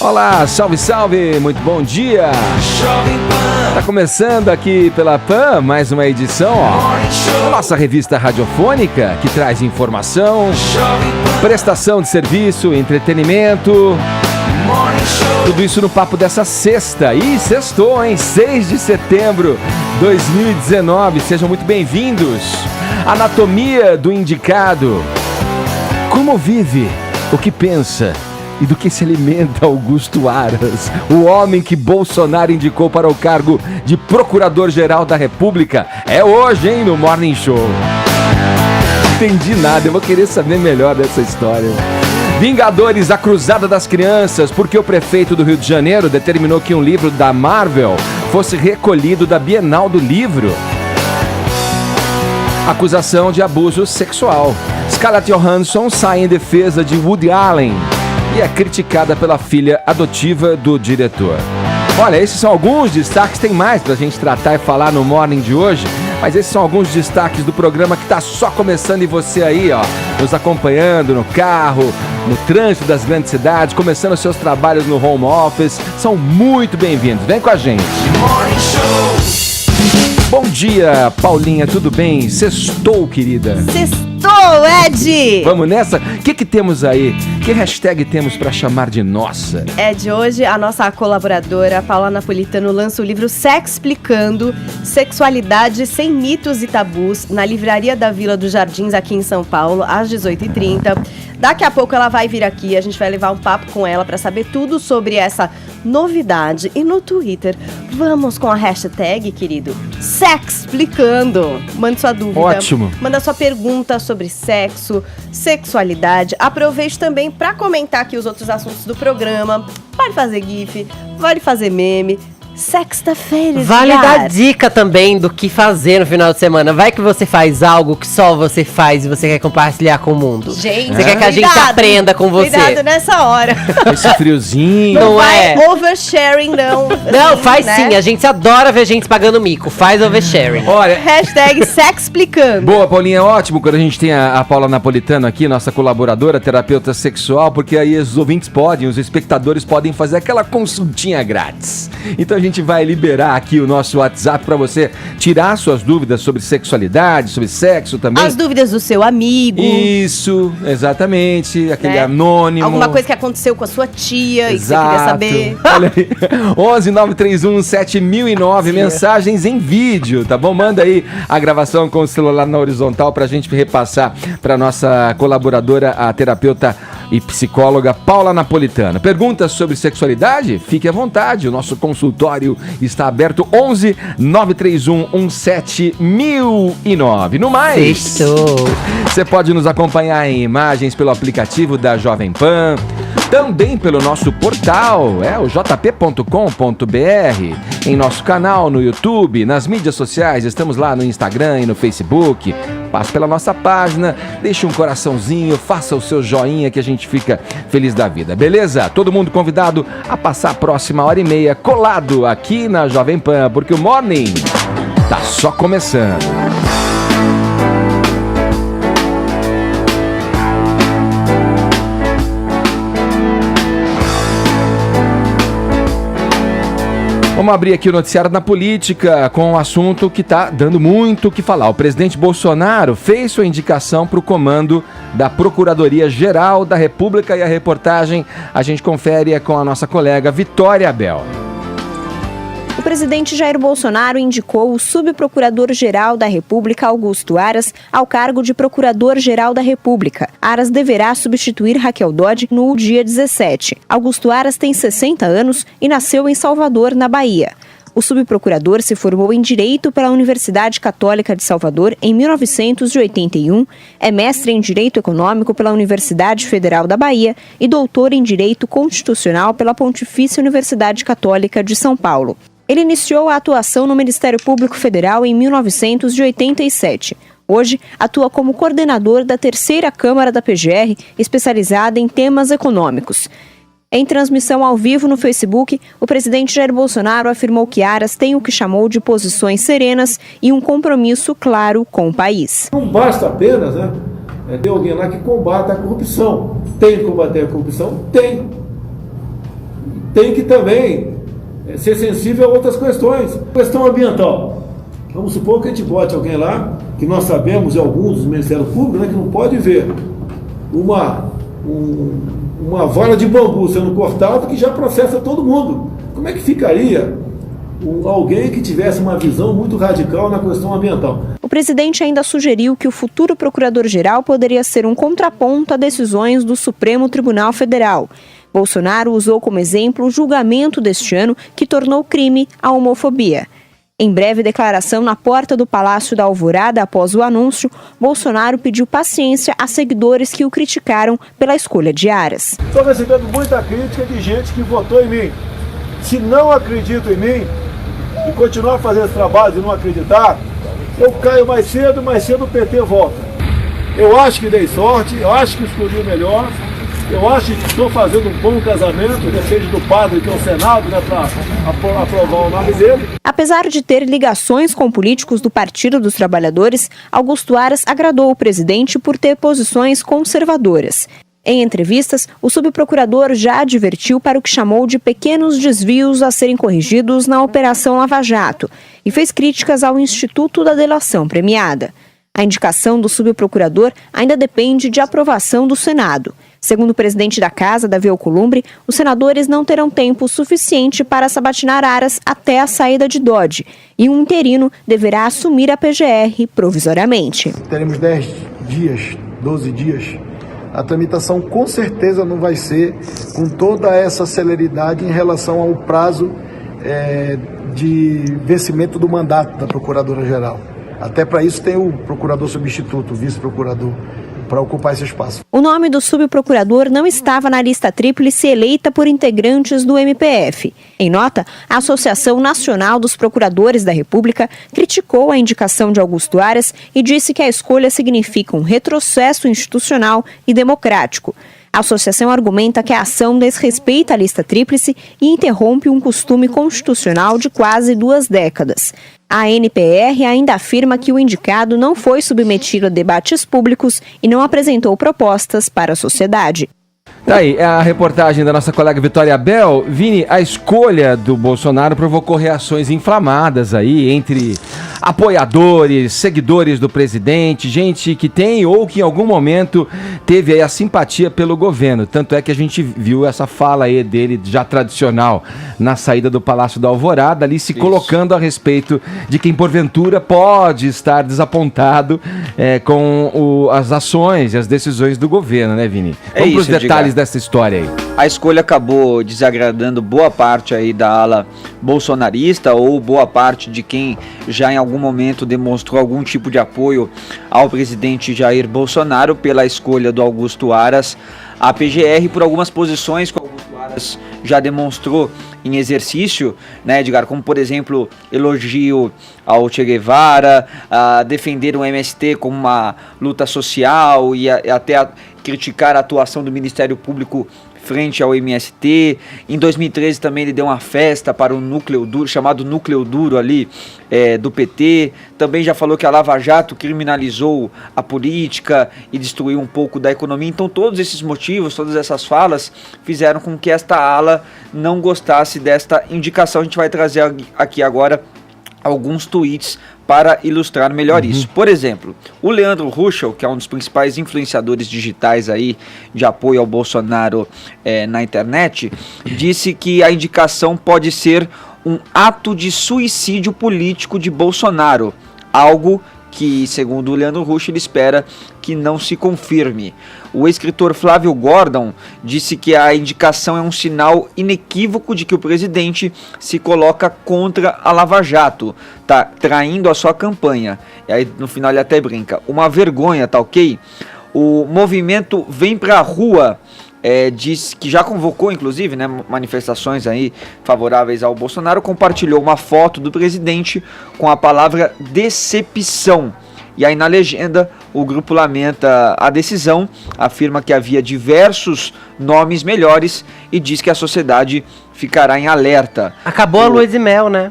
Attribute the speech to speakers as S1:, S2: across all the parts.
S1: Olá, salve, salve, muito bom dia. Tá começando aqui pela PAN mais uma edição, da nossa revista radiofônica que traz informação, prestação de serviço, entretenimento, tudo isso no papo dessa sexta. E sextou, hein? 6 de setembro de 2019. Sejam muito bem-vindos. Anatomia do indicado. Como vive, o que pensa e do que se alimenta Augusto Aras, o homem que Bolsonaro indicou para o cargo de Procurador-Geral da República. É hoje, hein, no Morning Show. Não entendi nada, eu vou querer saber melhor dessa história. Vingadores, a Cruzada das Crianças, porque o prefeito do Rio de Janeiro determinou que um livro da Marvel fosse recolhido da Bienal do Livro. Acusação de abuso sexual. Scarlett Johansson sai em defesa de Woody Allen e é criticada pela filha adotiva do diretor. Olha, esses são alguns destaques, tem mais pra gente tratar e falar no Morning de hoje, mas esses são alguns destaques do programa que tá só começando e você aí, ó, nos acompanhando no carro, no trânsito das grandes cidades, começando seus trabalhos no home office, são muito bem-vindos. Vem com a gente. Morning Show. Bom dia, Paulinha, tudo bem? Sextou, querida?
S2: Sextou, Ed!
S1: Vamos nessa? O que temos aí? Que hashtag temos para chamar de nossa?
S2: Ed, hoje a nossa colaboradora Paula Napolitano lança o livro Sexplicando, Sexualidade Sem Mitos e Tabus, na Livraria da Vila dos Jardins, aqui em São Paulo, às 18h30. Daqui a pouco ela vai vir aqui, a gente vai levar um papo com ela para saber tudo sobre essa novidade. E no Twitter, vamos com a hashtag, querido, Sexplicando. Mande sua dúvida.
S1: Ótimo.
S2: Manda sua pergunta sobre sexo, sexualidade. Aproveite também para comentar aqui os outros assuntos do programa. Pode fazer gif, pode fazer meme. Sexta-feira.
S3: Vale dar dica também do que fazer no final de semana. Vai que você faz algo que só você faz e você quer compartilhar com o mundo.
S2: Gente,
S3: você quer que a gente aprenda com você.
S2: Cuidado nessa hora.
S1: Esse friozinho.
S2: Não vai oversharing, não.
S3: Não, faz
S2: né?
S3: sim. A gente adora ver gente pagando mico. Faz oversharing.
S1: Olha,
S2: hashtag Sexplicando.
S1: Boa, Paulinha, é ótimo quando a gente tem a Paula Napolitano aqui, nossa colaboradora, terapeuta sexual, porque aí os ouvintes podem, os espectadores podem fazer aquela consultinha grátis. Então a gente vai liberar aqui o nosso WhatsApp para você tirar suas dúvidas sobre sexualidade, sobre sexo também.
S2: As dúvidas do seu amigo.
S1: Isso, exatamente, aquele anônimo.
S2: Alguma coisa que aconteceu com a sua tia.
S1: Exato.
S2: E que você queria saber.
S1: Olha aí, 11 931 7009, mensagens em vídeo, tá bom? Manda aí a gravação com o celular na horizontal pra gente repassar pra nossa colaboradora, a terapeuta e psicóloga Paula Napolitano. Perguntas sobre sexualidade? Fique à vontade, o nosso consultório está aberto. 11 931 17 1009. No mais, você pode nos acompanhar em imagens pelo aplicativo da Jovem Pan, também pelo nosso portal, o jp.com.br, em nosso canal no YouTube, nas mídias sociais, estamos lá no Instagram e no Facebook. Passe pela nossa página, deixe um coraçãozinho, faça o seu joinha que a gente fica feliz da vida, beleza? Todo mundo convidado a passar a próxima hora e meia colado aqui na Jovem Pan, porque o Morning tá só começando. Vamos abrir aqui o noticiário na política com um assunto que está dando muito o que falar. O presidente Bolsonaro fez sua indicação para o comando da Procuradoria-Geral da República e a reportagem a gente confere com a nossa colega Vitória Abel.
S4: O presidente Jair Bolsonaro indicou o subprocurador-geral da República, Augusto Aras, ao cargo de Procurador-Geral da República. Aras deverá substituir Raquel Dodge no dia 17. Augusto Aras tem 60 anos e nasceu em Salvador, na Bahia. O subprocurador se formou em Direito pela Universidade Católica de Salvador em 1981, é mestre em Direito Econômico pela Universidade Federal da Bahia e doutor em Direito Constitucional pela Pontifícia Universidade Católica de São Paulo. Ele iniciou a atuação no Ministério Público Federal em 1987. Hoje, atua como coordenador da terceira Câmara da PGR, especializada em temas econômicos. Em transmissão ao vivo no Facebook, o presidente Jair Bolsonaro afirmou que Aras tem o que chamou de posições serenas e um compromisso claro com o país.
S5: Não basta apenas ter alguém lá que combata a corrupção. Tem que combater a corrupção? Tem. tem que também ser sensível a outras questões. Questão ambiental. Vamos supor que a gente bote alguém lá, que nós sabemos, de alguns dos Ministérios Públicos, né, que não pode ver uma vara de bambu sendo cortada que já processa todo mundo. Como é que ficaria alguém que tivesse uma visão muito radical na questão ambiental?
S4: O presidente ainda sugeriu que o futuro procurador-geral poderia ser um contraponto a decisões do Supremo Tribunal Federal. Bolsonaro usou como exemplo o julgamento deste ano que tornou crime a homofobia. Em breve declaração na porta do Palácio da Alvorada após o anúncio, Bolsonaro pediu paciência a seguidores que o criticaram pela escolha de Aras.
S5: Estou recebendo muita crítica de gente que votou em mim. Se não acredito em mim e continuar fazendo esse trabalho e não acreditar, eu caio mais cedo o PT volta. Eu acho que dei sorte, eu acho que escolhi o melhor, eu acho que estou fazendo um bom casamento, depende do padre que é o Senado, né, para aprovar o nome dele.
S4: Apesar de ter ligações com políticos do Partido dos Trabalhadores, Augusto Aras agradou o presidente por ter posições conservadoras. Em entrevistas, o subprocurador já advertiu para o que chamou de pequenos desvios a serem corrigidos na Operação Lava Jato e fez críticas ao Instituto da Delação Premiada. A indicação do subprocurador ainda depende de aprovação do Senado. Segundo o presidente da Casa, Davi Alcolumbre, os senadores não terão tempo suficiente para sabatinar Aras até a saída de Dodge e um interino deverá assumir a PGR provisoriamente.
S6: Teremos 10 dias, 12 dias. A tramitação com certeza não vai ser com toda essa celeridade em relação ao prazo de vencimento do mandato da Procuradora-Geral. Até para isso tem o procurador substituto, o vice-procurador, para ocupar esse espaço.
S4: O nome do subprocurador não estava na lista tríplice eleita por integrantes do MPF. Em nota, a Associação Nacional dos Procuradores da República criticou a indicação de Augusto Aras e disse que a escolha significa um retrocesso institucional e democrático. A associação argumenta que a ação desrespeita a lista tríplice e interrompe um costume constitucional de quase 2 décadas. A NPR ainda afirma que o indicado não foi submetido a debates públicos e não apresentou propostas para a sociedade.
S1: Tá aí, é a reportagem da nossa colega Vitória Bel. Vini, a escolha do Bolsonaro provocou reações inflamadas aí entre apoiadores, seguidores do presidente, gente que tem ou que em algum momento teve aí a simpatia pelo governo. Tanto é que a gente viu essa fala aí dele já tradicional na saída do Palácio da Alvorada, ali se colocando a respeito de quem porventura pode estar desapontado com as ações e as decisões do governo, né, Vini? Vamos para os detalhes dessa história aí.
S7: A escolha acabou desagradando boa parte aí da ala bolsonarista ou boa parte de quem já em algum momento demonstrou algum tipo de apoio ao presidente Jair Bolsonaro pela escolha do Augusto Aras à PGR por algumas posições que o Augusto Aras já demonstrou em exercício, né, Edgar, como por exemplo elogio ao Che Guevara, a defender o MST como uma luta social e até criticar a atuação do Ministério Público frente ao MST. Em 2013 também ele deu uma festa para o núcleo duro, chamado núcleo duro ali do PT. Também já falou que a Lava Jato criminalizou a política e destruiu um pouco da economia. Então todos esses motivos, todas essas falas fizeram com que esta ala não gostasse desta indicação. A gente vai trazer aqui agora alguns tweets para ilustrar melhor isso. Por exemplo, o Leandro Ruschel, que é um dos principais influenciadores digitais aí de apoio ao Bolsonaro na internet, disse que a indicação pode ser um ato de suicídio político de Bolsonaro, algo que, segundo o Leandro Ruschel, ele espera que não se confirme. O escritor Flávio Gordon disse que a indicação é um sinal inequívoco de que o presidente se coloca contra a Lava Jato, tá traindo a sua campanha. E aí no final ele até brinca, uma vergonha, tá ok? O movimento Vem Pra Rua diz que já convocou, inclusive, né, manifestações aí favoráveis ao Bolsonaro, compartilhou uma foto do presidente com a palavra decepção. E aí na legenda o grupo lamenta a decisão, afirma que havia diversos nomes melhores e diz que a sociedade ficará em alerta.
S3: Acabou a lua de mel, né?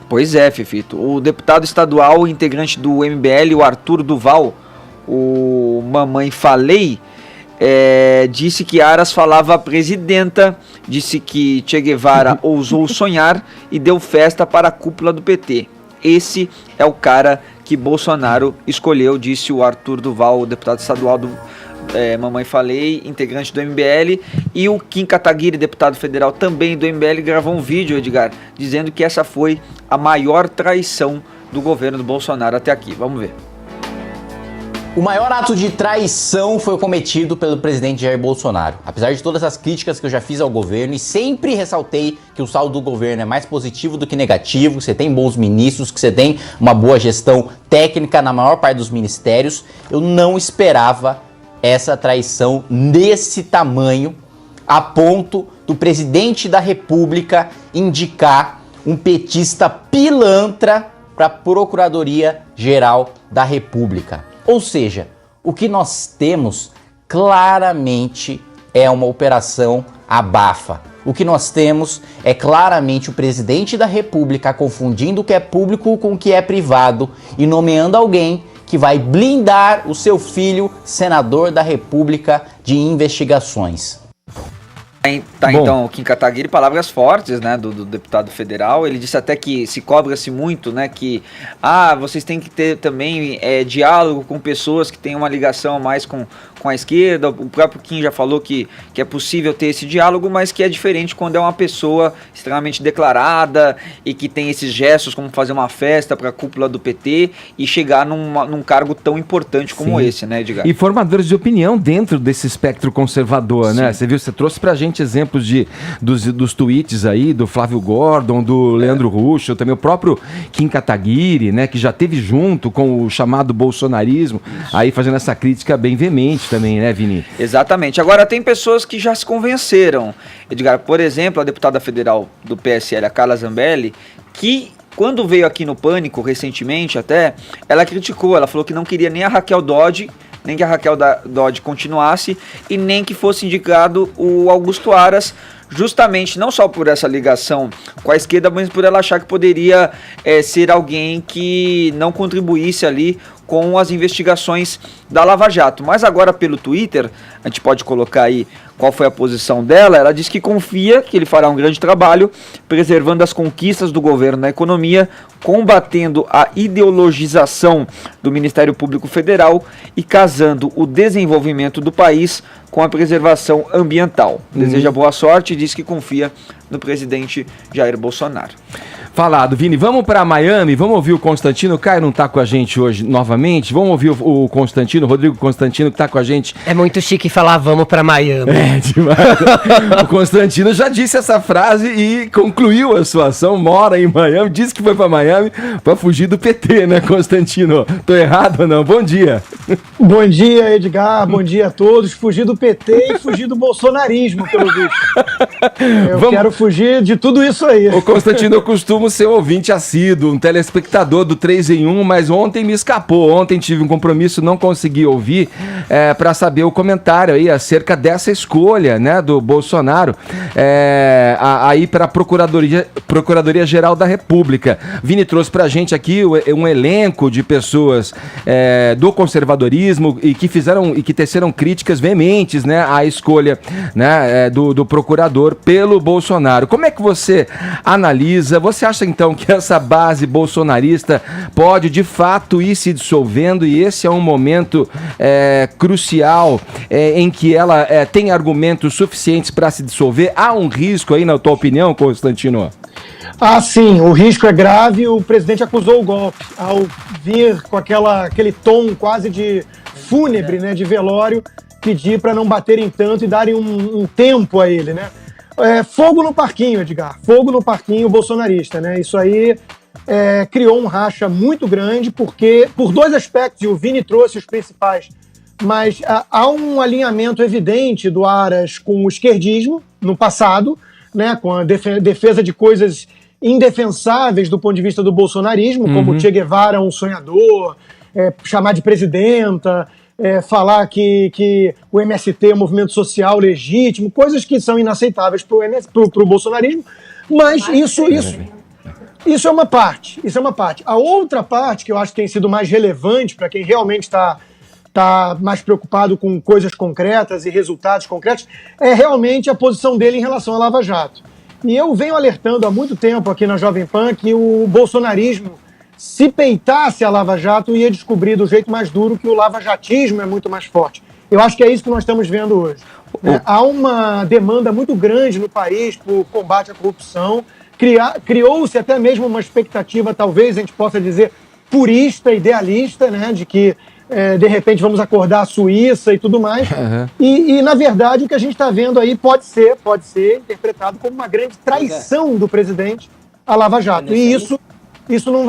S7: Pois é, Fefito. O deputado estadual, integrante do MBL, o Arthur Duval, o Mamãe Falei, disse que Aras falava presidenta, disse que Che Guevara ousou sonhar e deu festa para a cúpula do PT. Esse é o cara que Bolsonaro escolheu, disse o Arthur Duval, o deputado estadual do Mamãe Falei, integrante do MBL, e o Kim Kataguiri, deputado federal também do MBL, gravou um vídeo, Edgar, dizendo que essa foi a maior traição do governo do Bolsonaro até aqui. Vamos ver.
S8: O maior ato de traição foi cometido pelo presidente Jair Bolsonaro. Apesar de todas as críticas que eu já fiz ao governo, e sempre ressaltei que o saldo do governo é mais positivo do que negativo, que você tem bons ministros, que você tem uma boa gestão técnica na maior parte dos ministérios, eu não esperava essa traição desse tamanho, a ponto do presidente da República indicar um petista pilantra para a Procuradoria-Geral da República. Ou seja, o que nós temos claramente é uma operação abafa. O que nós temos é claramente o presidente da República confundindo o que é público com o que é privado e nomeando alguém que vai blindar o seu filho, senador da República, de investigações.
S7: Então, o Kim Kataguiri, palavras fortes, né, do deputado federal. Ele disse até que se cobra-se muito, né, que vocês têm que ter também diálogo com pessoas que têm uma ligação mais com a esquerda. O próprio Kim já falou que é possível ter esse diálogo, mas que é diferente quando é uma pessoa extremamente declarada e que tem esses gestos como fazer uma festa para a cúpula do PT e chegar num cargo tão importante como esse, né, Edgar?
S1: E formadores de opinião dentro desse espectro conservador, né? Você viu, você trouxe pra gente exemplos dos tweets aí, do Flávio Gordon, do Leandro Ruschel, também o próprio Kim Kataguiri, né, que já teve junto com o chamado bolsonarismo, aí fazendo essa crítica bem veemente também, né, Vini?
S7: Exatamente. Agora, tem pessoas que já se convenceram. Edgar, por exemplo, a deputada federal do PSL, a Carla Zambelli, que quando veio aqui no Pânico, recentemente até, ela criticou, ela falou que não queria nem a Raquel Dodge, nem que a Raquel Dodge continuasse e nem que fosse indicado o Augusto Aras, justamente não só por essa ligação com a esquerda, mas por ela achar que poderia ser alguém que não contribuísse ali com as investigações da Lava Jato. Mas agora pelo Twitter, a gente pode colocar aí qual foi a posição dela. Ela diz que confia que ele fará um grande trabalho, preservando as conquistas do governo na economia, combatendo a ideologização do Ministério Público Federal e casando o desenvolvimento do país com a preservação ambiental. Deseja boa sorte e diz que confia no presidente Jair Bolsonaro.
S1: Falado, Vini. Vamos para Miami, vamos ouvir o Constantino. O Caio não tá com a gente hoje novamente. Vamos ouvir o Constantino, o Rodrigo Constantino, que tá com a gente.
S3: É muito chique falar vamos para Miami.
S1: Demais. O Constantino já disse essa frase e concluiu a sua ação, mora em Miami, disse que foi para Miami para fugir do PT, né, Constantino? Tô errado ou não? Bom dia.
S9: Bom dia, Edgar. Bom dia a todos. Fugir do PT e fugir do bolsonarismo, pelo visto. Quero fugir de tudo isso aí.
S1: O Constantino, eu costumo ser ouvinte assíduo, um telespectador do 3 em 1, mas ontem me escapou. Ontem tive um compromisso, não consegui ouvir para saber o comentário aí acerca dessa escolha, né, do Bolsonaro aí para a Procuradoria-Geral da República. Vini trouxe pra gente aqui um elenco de pessoas do conservadorismo e que teceram críticas veementes, né, à escolha, né, do procurador pelo Bolsonaro. Como é que você analisa? Você acha então que essa base bolsonarista pode de fato ir se dissolvendo e esse é um momento crucial em que ela tem argumentos suficientes para se dissolver? Há um risco aí, na tua opinião, Constantino?
S9: Sim, o risco é grave. O presidente acusou o golpe ao vir com aquele tom quase de fúnebre, né, de velório, pedir para não baterem tanto e darem um tempo a ele, né? Fogo no parquinho, Edgar. Fogo no parquinho bolsonarista, né? Isso aí criou um racha muito grande, porque por dois aspectos, e o Vini trouxe os principais, mas há um alinhamento evidente do Aras com o esquerdismo no passado, né? Com a defesa de coisas indefensáveis do ponto de vista do bolsonarismo, como Che Guevara um sonhador, chamar de presidenta, falar que o MST é um movimento social legítimo, coisas que são inaceitáveis para o bolsonarismo, mas isso é uma parte. A outra parte, que eu acho que tem sido mais relevante para quem realmente está está mais preocupado com coisas concretas e resultados concretos, é realmente a posição dele em relação à Lava Jato. E eu venho alertando há muito tempo aqui na Jovem Pan que o bolsonarismo, se peitasse a Lava Jato, ia descobrir do jeito mais duro que o lavajatismo é muito mais forte. Eu acho que é isso que nós estamos vendo hoje. Há uma demanda muito grande no país por combate à corrupção. Criou-se até mesmo uma expectativa, talvez a gente possa dizer, purista, idealista, né, de que de repente vamos acordar a Suíça e tudo mais. Uhum. E, na verdade, o que a gente está vendo aí pode ser interpretado como uma grande traição do presidente à Lava Jato. E isso não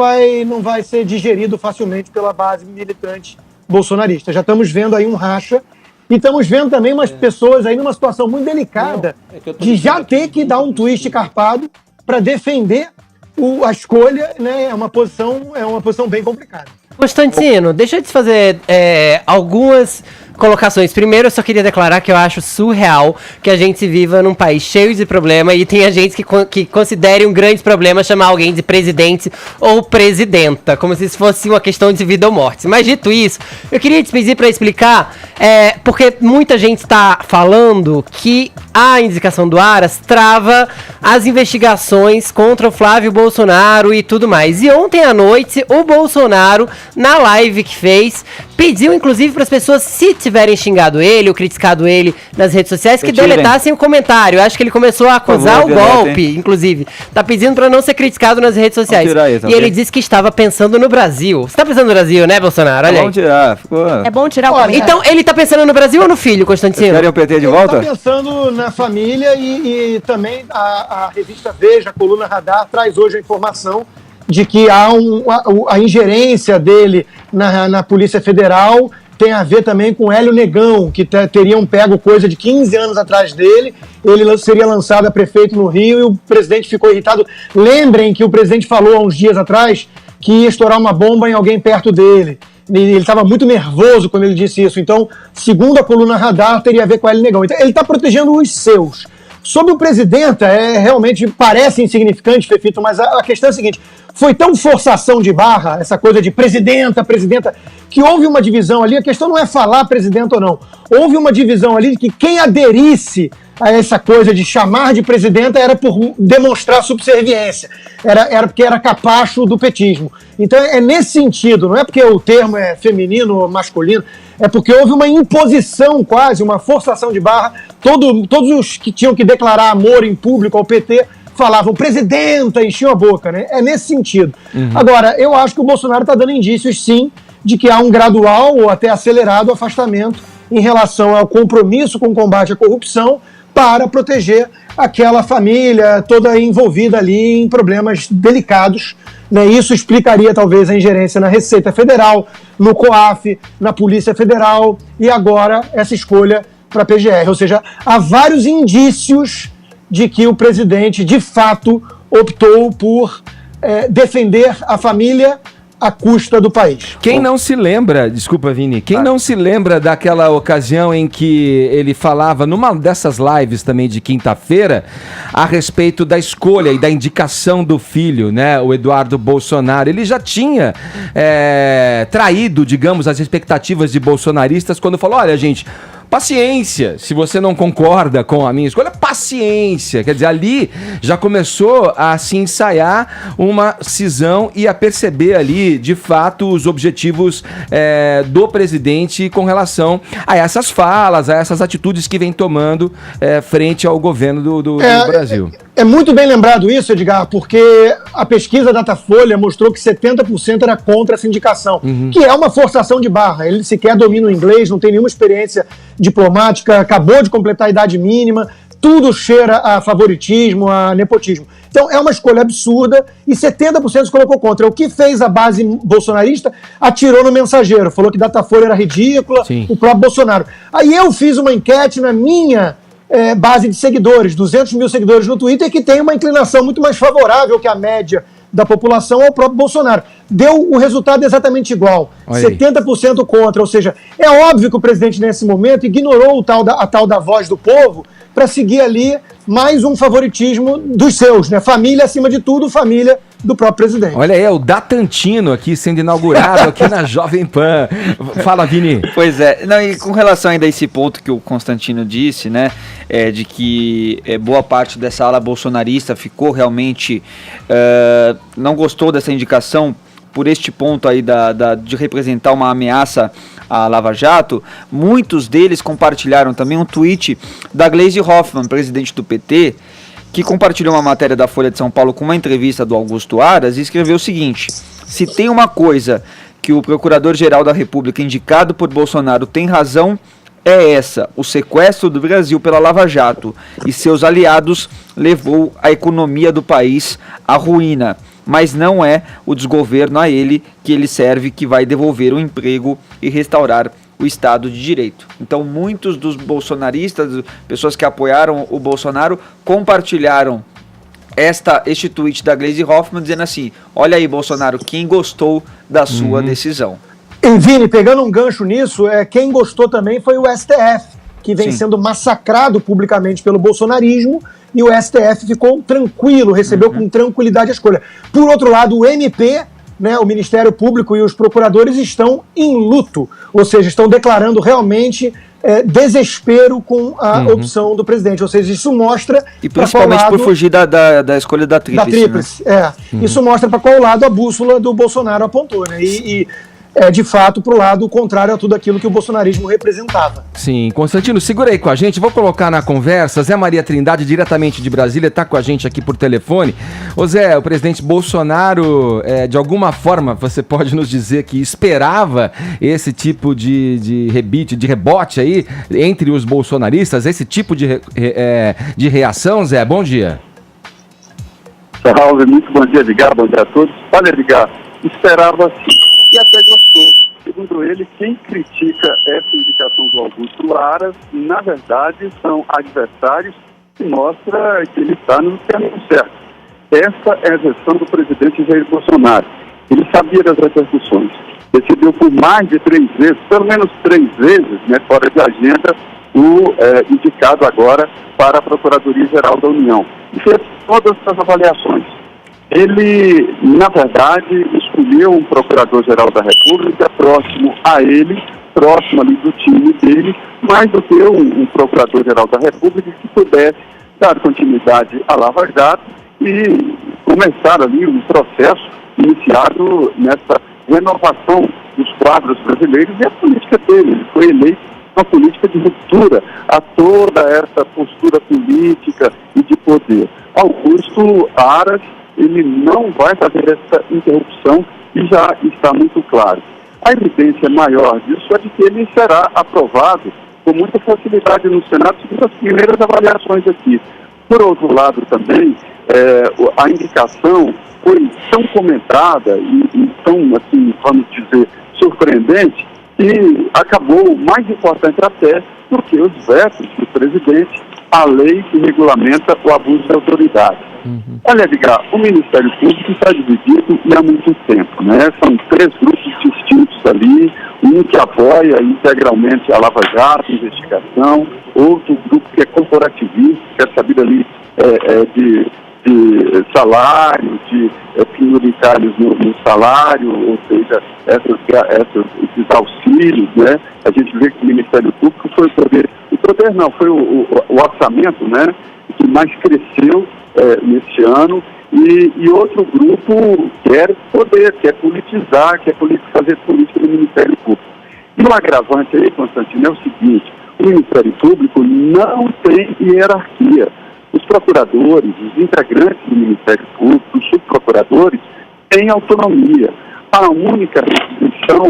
S9: vai ser digerido facilmente pela base militante bolsonarista. Já estamos vendo aí um racha e estamos vendo também umas pessoas aí numa situação muito delicada de já ter que dar um twist carpado para defender a escolha, né? É uma posição bem complicada.
S3: Constantino, deixa eu te fazer algumas colocações. Primeiro, eu só queria declarar que eu acho surreal que a gente viva num país cheio de problema e tenha gente que considere um grande problema chamar alguém de presidente ou presidenta, como se isso fosse uma questão de vida ou morte. Mas dito isso, eu queria te pedir para explicar, porque muita gente está falando que a indicação do Aras trava as investigações contra o Flávio Bolsonaro e tudo mais. E ontem à noite, o Bolsonaro, na live que fez, pediu inclusive para as pessoas, se tiverem xingado ele ou criticado ele nas redes sociais, que deletassem o comentário. Eu acho que ele começou a acusar o golpe, inclusive. Tá pedindo para não ser criticado nas redes sociais. E ele disse que estava pensando no Brasil. Você tá pensando no Brasil, né, Bolsonaro? Olha aí.
S7: Vamos tirar.
S2: É bom tirar o comentário.
S3: Então, ele tá pensando no Brasil ou no filho, Constantino?
S7: Querem o PT de volta?
S9: Ele tá pensando na família e também a revista Veja, a coluna Radar, traz hoje a informação de que há a ingerência dele na Polícia Federal tem a ver também com Hélio Negão, que teriam pego coisa de 15 anos atrás dele. Ele seria lançado a prefeito no Rio e o presidente ficou irritado. Lembrem que o presidente falou há uns dias atrás que ia estourar uma bomba em alguém perto dele. Ele estava muito nervoso quando ele disse isso. Então, segundo a coluna Radar, teria a ver com Hélio Negão. Então, ele está protegendo os seus. Sobre o presidente, realmente parece insignificante, Fefito, mas a questão é a seguinte: foi tão forçação de barra, essa coisa de presidenta, que houve uma divisão ali. A questão não é falar presidente ou não. Houve uma divisão ali de que quem aderisse a essa coisa de chamar de presidenta era por demonstrar subserviência, era porque era capacho do petismo. Então é nesse sentido, não é porque o termo é feminino ou masculino, é porque houve uma imposição quase, uma forçação de barra. Todos os que tinham que declarar amor em público ao PT falavam presidenta, enchiam a boca, né? É nesse sentido. Uhum. Agora, eu acho que o Bolsonaro está dando indícios, sim, de que há um gradual ou até acelerado afastamento em relação ao compromisso com o combate à corrupção para proteger aquela família toda envolvida ali em problemas delicados, né? Isso explicaria talvez a ingerência na Receita Federal, no COAF, na Polícia Federal e agora essa escolha para a PGR. Ou seja, há vários indícios de que o presidente, de fato, optou por defender a família à custa do país.
S1: Quem não se lembra, desculpa, Vini, não se lembra daquela ocasião em que ele falava, numa dessas lives também de quinta-feira, a respeito da escolha e da indicação do filho, né, o Eduardo Bolsonaro. Ele já tinha traído, digamos, as expectativas de bolsonaristas quando falou, olha, gente, paciência, se você não concorda com a minha escolha, paciência. Quer dizer, ali já começou a se ensaiar uma cisão e a perceber ali, de fato, os objetivos do presidente com relação a essas falas, a essas atitudes que vem tomando frente ao governo do Brasil.
S9: É muito bem lembrado isso, Edgar, porque a pesquisa Datafolha mostrou que 70% era contra essa indicação, que é uma forçação de barra. Ele sequer domina o inglês, não tem nenhuma experiência diplomática, acabou de completar a idade mínima, tudo cheira a favoritismo, a nepotismo. Então é uma escolha absurda e 70% se colocou contra. O que fez a base bolsonarista? Atirou no Mensageiro, falou que Datafolha era ridícula, Sim. O próprio Bolsonaro. Aí eu fiz uma enquete na minha base de seguidores, 200 mil seguidores no Twitter, que tem uma inclinação muito mais favorável que a média da população ao próprio Bolsonaro. Deu o resultado exatamente igual, 70% contra, ou seja, é óbvio que o presidente nesse momento ignorou a tal da voz do povo para seguir ali mais um favoritismo dos seus, né? Família acima de tudo, família do próprio presidente.
S1: Olha aí, é o Datantino aqui sendo inaugurado aqui na Jovem Pan. Fala, Vini.
S7: Pois é, não, e com relação ainda a esse ponto que o Constantino disse, né, de que boa parte dessa ala bolsonarista ficou realmente, não gostou dessa indicação por este ponto aí de representar uma ameaça à Lava Jato, muitos deles compartilharam também um tweet da Gleisi Hoffmann, presidente do PT, que compartilhou uma matéria da Folha de São Paulo com uma entrevista do Augusto Aras e escreveu o seguinte: se tem uma coisa que o Procurador-Geral da República indicado por Bolsonaro tem razão, é essa: o sequestro do Brasil pela Lava Jato e seus aliados levou a economia do país à ruína. Mas não é o desgoverno a ele que ele serve que vai devolver o emprego e restaurar o Estado de Direito. Então, muitos dos bolsonaristas, pessoas que apoiaram o Bolsonaro, compartilharam este tweet da Gleisi Hoffmann dizendo assim: olha aí, Bolsonaro, quem gostou da sua decisão.
S9: E, Vini, pegando um gancho nisso, quem gostou também foi o STF, que vem sendo massacrado publicamente pelo bolsonarismo, e o STF ficou tranquilo, recebeu com tranquilidade a escolha. Por outro lado, o MP, né, o Ministério Público e os procuradores estão em luto, ou seja, estão declarando realmente desespero com a opção do presidente. Ou seja, isso mostra...
S7: E principalmente por fugir da escolha da Tríplice.
S9: Né? Isso mostra para qual lado a bússola do Bolsonaro apontou, né? E de fato, para o lado contrário a tudo aquilo que o bolsonarismo representava.
S1: Sim, Constantino, segura aí com a gente, vou colocar na conversa Zé Maria Trindade, diretamente de Brasília, está com a gente aqui por telefone. Ô Zé, o presidente Bolsonaro, de alguma forma, você pode nos dizer que esperava esse tipo de rebote aí entre os bolsonaristas, esse tipo de reação, Zé? Bom dia.
S10: Salve, muito bom dia, Edgar, bom dia a todos. Olha, Edgar, esperava sim. E até gostou. Segundo ele, quem critica essa indicação do Augusto Aras, na verdade, são adversários que mostram que ele está no caminho certo. Essa é a versão do presidente Jair Bolsonaro. Ele sabia das repercussões. Decidiu por mais de 3 vezes, pelo menos 3 vezes, né, fora de agenda, o indicado agora para a Procuradoria-Geral da União. E fez todas as avaliações. Ele, na verdade, escolheu um Procurador-Geral da República próximo a ele, próximo ali do time dele, mais do que um Procurador-Geral da República que pudesse dar continuidade à Lava Jato e começar ali um processo iniciado nessa renovação dos quadros brasileiros e a política dele. Ele foi eleito uma política de ruptura a toda essa postura política e de poder. Augusto Aras, ele não vai fazer essa interrupção e já está muito claro. A evidência maior disso é de que ele será aprovado com muita facilidade no Senado, segundo as primeiras avaliações aqui. Por outro lado também, a indicação foi tão comentada e tão, assim, vamos dizer, surpreendente, que acabou mais importante até do que os vetos do presidente à lei que regulamenta o abuso de autoridade. Olha, Edgar, o Ministério Público está dividido e há muito tempo, né? São 3 grupos distintos ali, um que apoia integralmente a Lava Jato, investigação, outro grupo que é corporativista, quer saber ali de salário, de prioritários no salário, ou seja, esses auxílios, né? A gente vê que o Ministério Público foi foi o orçamento, né, que mais cresceu neste ano, e outro grupo quer poder, quer politizar, quer fazer política no Ministério Público. E o agravante aí, Constantino, é o seguinte: o Ministério Público não tem hierarquia. Os procuradores, os integrantes do Ministério Público, os subprocuradores, têm autonomia. A única restrição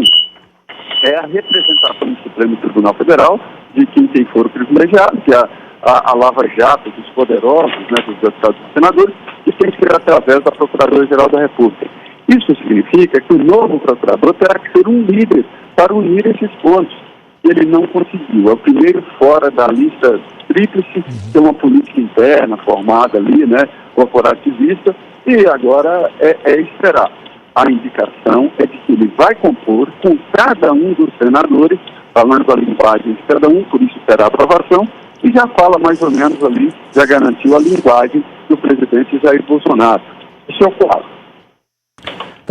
S10: é a representação do Supremo Tribunal Federal de quem tem foro privilegiado, que é a Lava Jato dos poderosos, né, dos deputados e senadores, e tem que ser através da Procuradoria-Geral da República. Isso significa que o novo procurador terá que ser um líder para unir esses pontos. Ele não conseguiu. É o primeiro fora da lista tríplice, que é uma política interna formada ali, né, corporativista, e agora é esperar. A indicação é de que ele vai compor com cada um dos senadores, falando a linguagem de cada um, por isso terá aprovação, e já fala mais ou menos ali, já garantiu a linguagem do presidente Jair Bolsonaro. Isso é o quadro.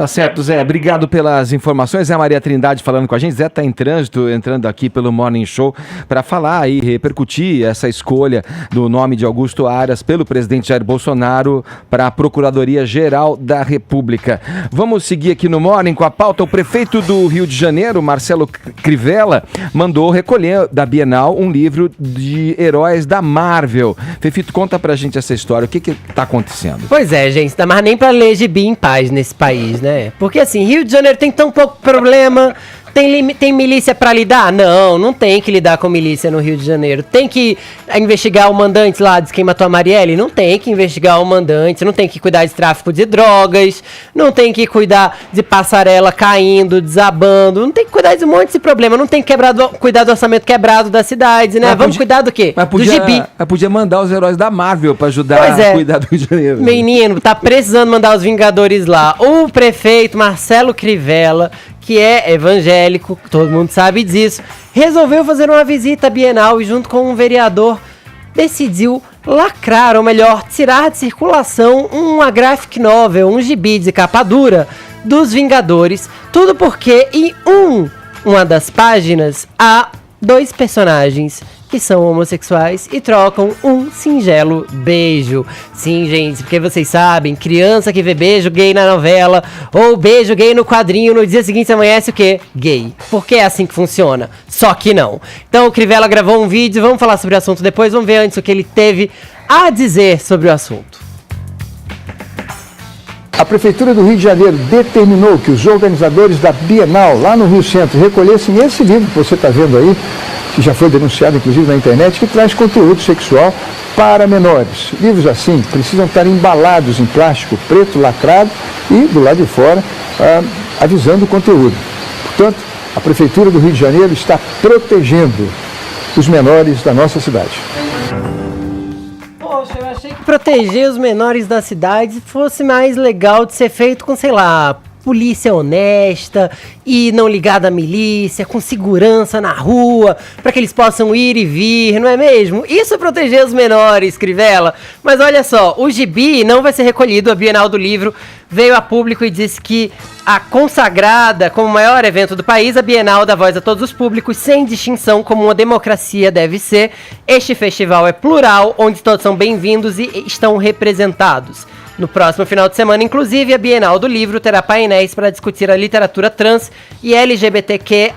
S1: Tá certo, Zé. Obrigado pelas informações. É a Maria Trindade falando com a gente. Zé está em trânsito, entrando aqui pelo Morning Show para falar e repercutir essa escolha do nome de Augusto Aras pelo presidente Jair Bolsonaro para a Procuradoria-Geral da República. Vamos seguir aqui no Morning com a pauta. O prefeito do Rio de Janeiro, Marcelo Crivella, mandou recolher da Bienal um livro de heróis da Marvel. Fefito, conta pra gente essa história. O que tá acontecendo?
S3: Pois é, gente. Não dá mais nem pra ler gibi em paz nesse país, né? Porque assim, Rio de Janeiro tem tão pouco problema, tem milícia pra lidar? Não tem que lidar com milícia no Rio de Janeiro. Tem que investigar o mandante lá de quem matou a Marielle? Não tem que investigar o mandante, não tem que cuidar de tráfico de drogas, não tem que cuidar de passarela caindo, desabando, não tem que cuidar de um monte de problema, não tem que cuidar do orçamento quebrado da cidade, né? Vamos cuidar do quê? Do gibi.
S1: Mas podia mandar os heróis da Marvel pra ajudar a cuidar do Rio de Janeiro.
S3: Menino, tá precisando mandar os Vingadores lá. O prefeito Marcelo Crivella, que é evangélico, todo mundo sabe disso, resolveu fazer uma visita à Bienal e junto com um vereador decidiu lacrar, ou melhor, tirar de circulação uma graphic novel, um gibi de capa dura dos Vingadores, tudo porque em uma das páginas há 2 personagens que são homossexuais e trocam um singelo beijo. Sim, gente, porque vocês sabem, criança que vê beijo gay na novela ou beijo gay no quadrinho, no dia seguinte amanhece o quê? Gay. Porque é assim que funciona. Só que não. Então o Crivella gravou um vídeo, vamos falar sobre o assunto depois, vamos ver antes o que ele teve a dizer sobre o assunto.
S11: A Prefeitura do Rio de Janeiro determinou que os organizadores da Bienal, lá no Rio Centro, recolhessem esse livro que você está vendo aí, que já foi denunciado inclusive na internet, que traz conteúdo sexual para menores. Livros assim precisam estar embalados em plástico preto lacrado e, do lado de fora, avisando o conteúdo. Portanto, a Prefeitura do Rio de Janeiro está protegendo os menores da nossa cidade.
S3: Poxa, eu achei que proteger os menores da cidade fosse mais legal de ser feito com, sei lá, polícia honesta e não ligada à milícia, com segurança na rua, para que eles possam ir e vir, não é mesmo? Isso é proteger os menores, Crivella. Mas olha só, o gibi não vai ser recolhido. A Bienal do Livro veio a público e disse que a consagrada como o maior evento do país, a Bienal dá voz a todos os públicos, sem distinção, como uma democracia deve ser. Este festival é plural, onde todos são bem-vindos e estão representados. No próximo final de semana, inclusive, a Bienal do Livro terá painéis para discutir a literatura trans e LGBTQIA+.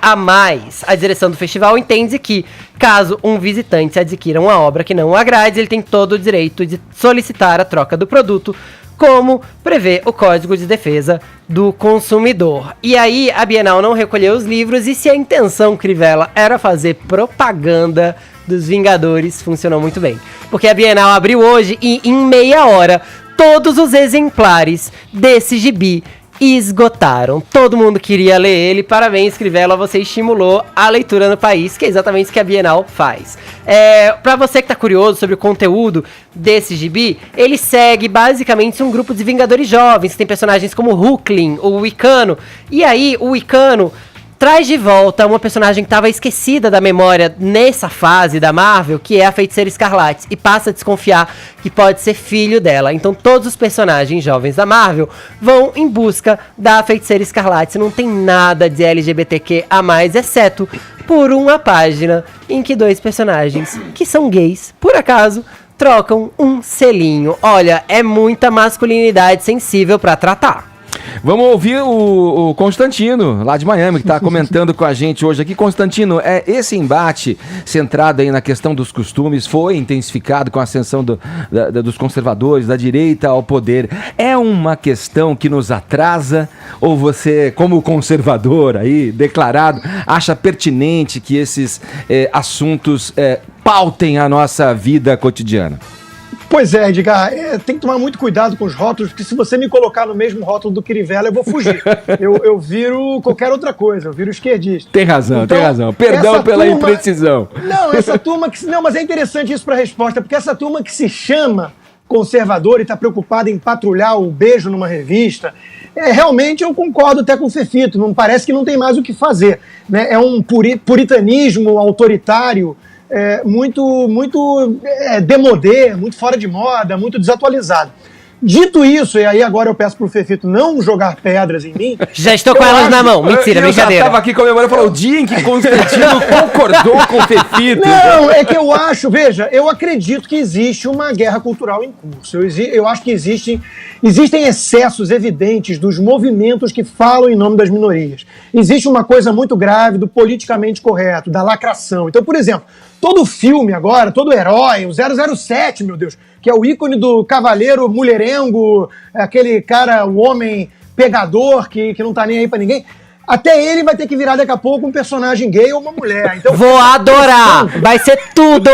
S3: A direção do festival entende que, caso um visitante adquira uma obra que não o agrade, ele tem todo o direito de solicitar a troca do produto, como prevê o Código de Defesa do Consumidor. E aí, a Bienal não recolheu os livros, e se a intenção, Crivella, era fazer propaganda dos Vingadores, funcionou muito bem. Porque a Bienal abriu hoje e, em meia hora, todos os exemplares desse gibi esgotaram. Todo mundo queria ler ele. Parabéns, Crivella, você estimulou a leitura no país, que é exatamente o que a Bienal faz. Pra você que tá curioso sobre o conteúdo desse gibi, ele segue basicamente um grupo de Vingadores jovens, que tem personagens como Hulkling, o Wicano. E aí, o Wicano traz de volta uma personagem que estava esquecida da memória nessa fase da Marvel, que é a Feiticeira Escarlate, e passa a desconfiar que pode ser filho dela. Então todos os personagens jovens da Marvel vão em busca da Feiticeira Escarlate. Não tem nada de LGBTQ a mais, exceto por uma página em que 2 personagens que são gays, por acaso, trocam um selinho. Olha, é muita masculinidade sensível pra tratar.
S1: Vamos ouvir o Constantino, lá de Miami, que está comentando com a gente hoje aqui. Constantino, esse embate centrado aí na questão dos costumes foi intensificado com a ascensão dos conservadores, da direita ao poder. É uma questão que nos atrasa, ou você, como conservador aí, declarado, acha pertinente que esses assuntos pautem a nossa vida cotidiana?
S9: Pois é, Edgar, tem que tomar muito cuidado com os rótulos, porque se você me colocar no mesmo rótulo do Crivella, eu vou fugir. Eu viro qualquer outra coisa, eu viro esquerdista.
S1: Tem razão, então, tem razão. Perdão pela imprecisão.
S9: Não, essa turma que... Não, mas é interessante isso para a resposta, porque essa turma que se chama conservador e está preocupada em patrulhar o beijo numa revista, realmente eu concordo até com o Fefito, não parece que não tem mais o que fazer, né? É um puritanismo autoritário, muito démodé, muito fora de moda, muito desatualizado. Dito isso, e aí agora eu peço pro Fefito não jogar pedras em mim.
S3: Já estou com elas na mão. Mentira,
S1: eu
S3: brincadeira.
S1: já tava aqui comemorando, falou, o dia em que Constantino concordou com o Fefito.
S9: Não, é que eu acho, veja, eu acredito que existe uma guerra cultural em curso. Eu acho que existem excessos evidentes dos movimentos que falam em nome das minorias. Existe uma coisa muito grave do politicamente correto, da lacração. Então, por exemplo, todo filme agora, todo herói, o 007, meu Deus, que é o ícone do cavaleiro mulherengo, aquele cara, o homem pegador que não tá nem aí pra ninguém, até ele vai ter que virar daqui a pouco um personagem gay ou uma mulher. Então,
S3: vou adorar! Vai ser tudo!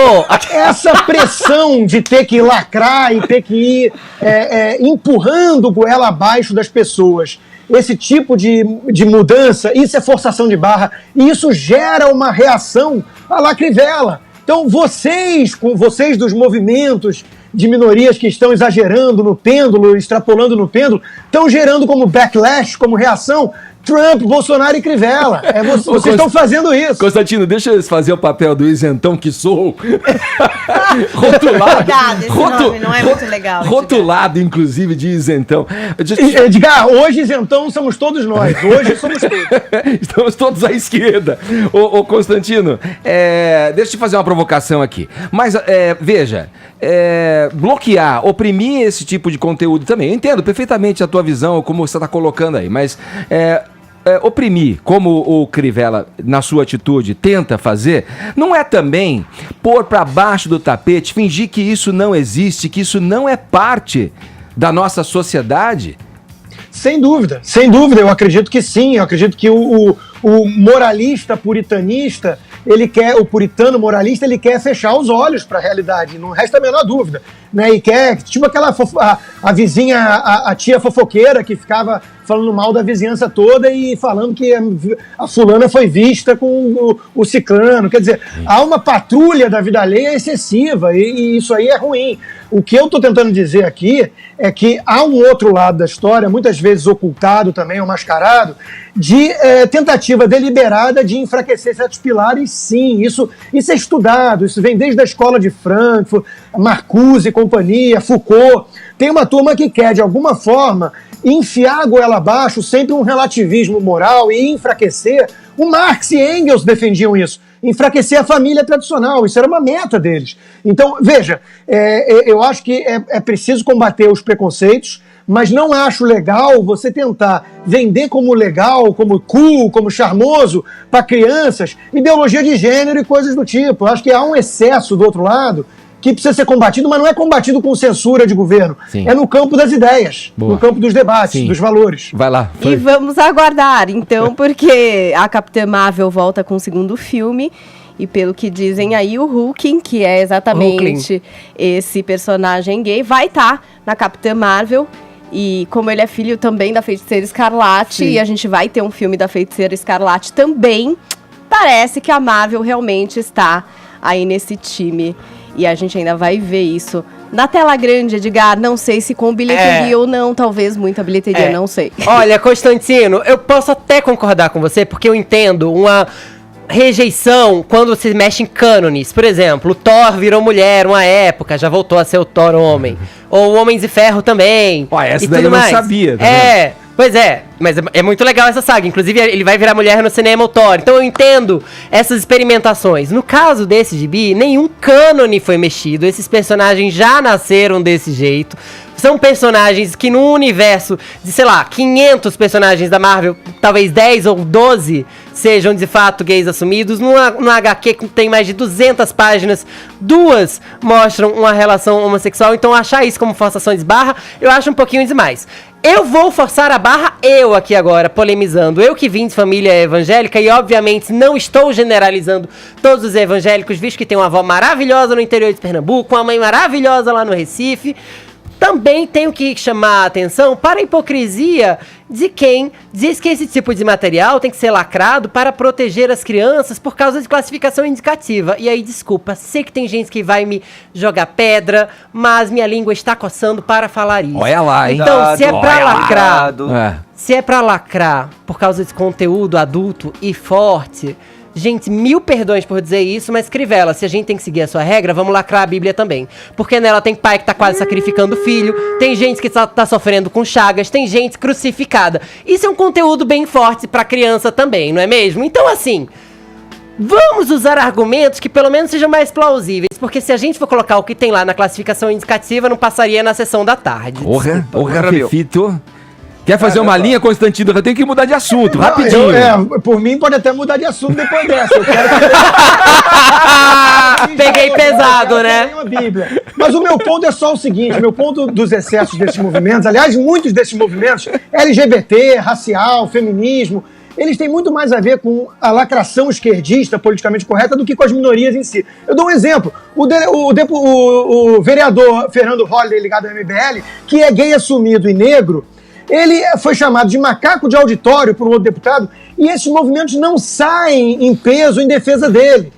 S9: Essa pressão de ter que lacrar e ter que ir empurrando goela abaixo das pessoas, esse tipo de mudança, isso é forçação de barra, e isso gera uma reação à lacrivela. Então vocês dos movimentos de minorias que estão exagerando no pêndulo, extrapolando no pêndulo, estão gerando como backlash, como reação, Trump, Bolsonaro e Crivella. Vocês estão fazendo isso.
S1: Constantino, deixa eu fazer o papel do isentão que sou. Rotulado.
S2: Esse nome não é muito legal.
S1: Rotulado, inclusive, de isentão.
S9: Edgar, hoje isentão somos todos nós. Hoje somos todos.
S1: Estamos todos à esquerda. Ô Constantino, deixa eu te fazer uma provocação aqui. Mas, veja, bloquear, oprimir esse tipo de conteúdo também. Eu entendo perfeitamente a tua visão, como você está colocando aí, mas oprimir, como o Crivella, na sua atitude, tenta fazer, não é também pôr para baixo do tapete, fingir que isso não existe, que isso não é parte da nossa sociedade?
S9: Sem dúvida, eu acredito que sim, eu acredito que o moralista puritanista, o puritano moralista, ele quer fechar os olhos para a realidade, não resta a menor dúvida, né? E quer, tipo aquela a vizinha, a tia fofoqueira que ficava falando mal da vizinhança toda e falando que a fulana foi vista com o ciclano, quer dizer, há uma patrulha da vida alheia excessiva e isso aí é ruim. O que eu estou tentando dizer aqui é que há um outro lado da história, muitas vezes ocultado também, ou mascarado, de tentativa deliberada de enfraquecer certos pilares, sim, isso é estudado, isso vem desde a escola de Frankfurt, Marcuse e companhia, Foucault. Tem uma turma que quer, de alguma forma, enfiar a goela abaixo sempre um relativismo moral e enfraquecer. O Marx e Engels defendiam isso, enfraquecer a família tradicional, isso era uma meta deles. Então, veja, eu acho que é preciso combater os preconceitos, mas não acho legal você tentar vender como legal, como cool, como charmoso para crianças, ideologia de gênero e coisas do tipo. Eu acho que há um excesso do outro lado que precisa ser combatido, mas não é combatido com censura de governo. Sim. É no campo das ideias, no campo dos debates, sim, dos valores.
S1: Vai lá.
S2: E vamos aguardar, então, porque a Capitã Marvel volta com o segundo filme. E pelo que dizem aí, o Hulkling, que é exatamente esse personagem gay, vai estar na Capitã Marvel. E como ele é filho também da Feiticeira Escarlate, sim, e a gente vai ter um filme da Feiticeira Escarlate também, parece que a Marvel realmente está aí nesse time. E a gente ainda vai ver isso na tela grande, Edgar. Não sei se com bilheteria ou não, talvez muita bilheteria, não sei.
S3: Olha, Constantino, eu posso até concordar com você, porque eu entendo uma rejeição quando se mexe em cânones. Por exemplo, o Thor virou mulher uma época, já voltou a ser o Thor homem. Ou o Homens de Ferro também.
S1: Essa daí eu não sabia. Tá vendo?
S3: Pois é, mas é muito legal essa saga. Inclusive, ele vai virar mulher no cinema, o Thor. Então eu entendo essas experimentações. No caso desse gibi, nenhum cânone foi mexido. Esses personagens já nasceram desse jeito. São personagens que no universo de, sei lá, 500 personagens da Marvel, talvez 10 ou 12 sejam de fato gays assumidos. No HQ que tem mais de 200 páginas, 2 mostram uma relação homossexual. Então achar isso como forçação de barra, eu acho um pouquinho demais. Eu vou forçar a barra, eu aqui agora, polemizando. Eu que vim de família evangélica e, obviamente, não estou generalizando todos os evangélicos, visto que tem uma avó maravilhosa no interior de Pernambuco, uma mãe maravilhosa lá no Recife. Também tenho que chamar a atenção para a hipocrisia de quem diz que esse tipo de material tem que ser lacrado para proteger as crianças por causa de classificação indicativa. E aí, desculpa, sei que tem gente que vai me jogar pedra, mas minha língua está coçando para falar isso.
S1: Olha lá, hein?
S3: Então, se é pra lacrar, se é pra lacrar por causa desse conteúdo adulto e forte, Gente, 1000 perdões por dizer isso, mas Crivella, se a gente tem que seguir a sua regra, vamos lacrar a Bíblia também. Porque nela tem pai que tá quase sacrificando o filho, tem gente que tá sofrendo com chagas, tem gente crucificada. Isso é um conteúdo bem forte pra criança também, não é mesmo? Então, assim, vamos usar argumentos que pelo menos sejam mais plausíveis, porque se a gente for colocar o que tem lá na classificação indicativa, não passaria na sessão da tarde.
S1: Porra, Fefito. Quer fazer uma linha, Constantino? Eu tenho que mudar de assunto,
S9: Não,
S1: rapidinho.
S9: Por mim, pode até mudar de assunto depois dessa. Eu quero que...
S3: Peguei pesado, né?
S9: Mas o meu ponto é só o seguinte, meu ponto dos excessos desses movimentos, aliás, muitos desses movimentos, LGBT, racial, feminismo, eles têm muito mais a ver com a lacração esquerdista, politicamente correta, do que com as minorias em si. Eu dou um exemplo. O vereador Fernando Holliday, ligado ao MBL, que é gay assumido e negro, ele foi chamado de macaco de auditório por um outro deputado e esses movimentos não saem em peso em defesa dele.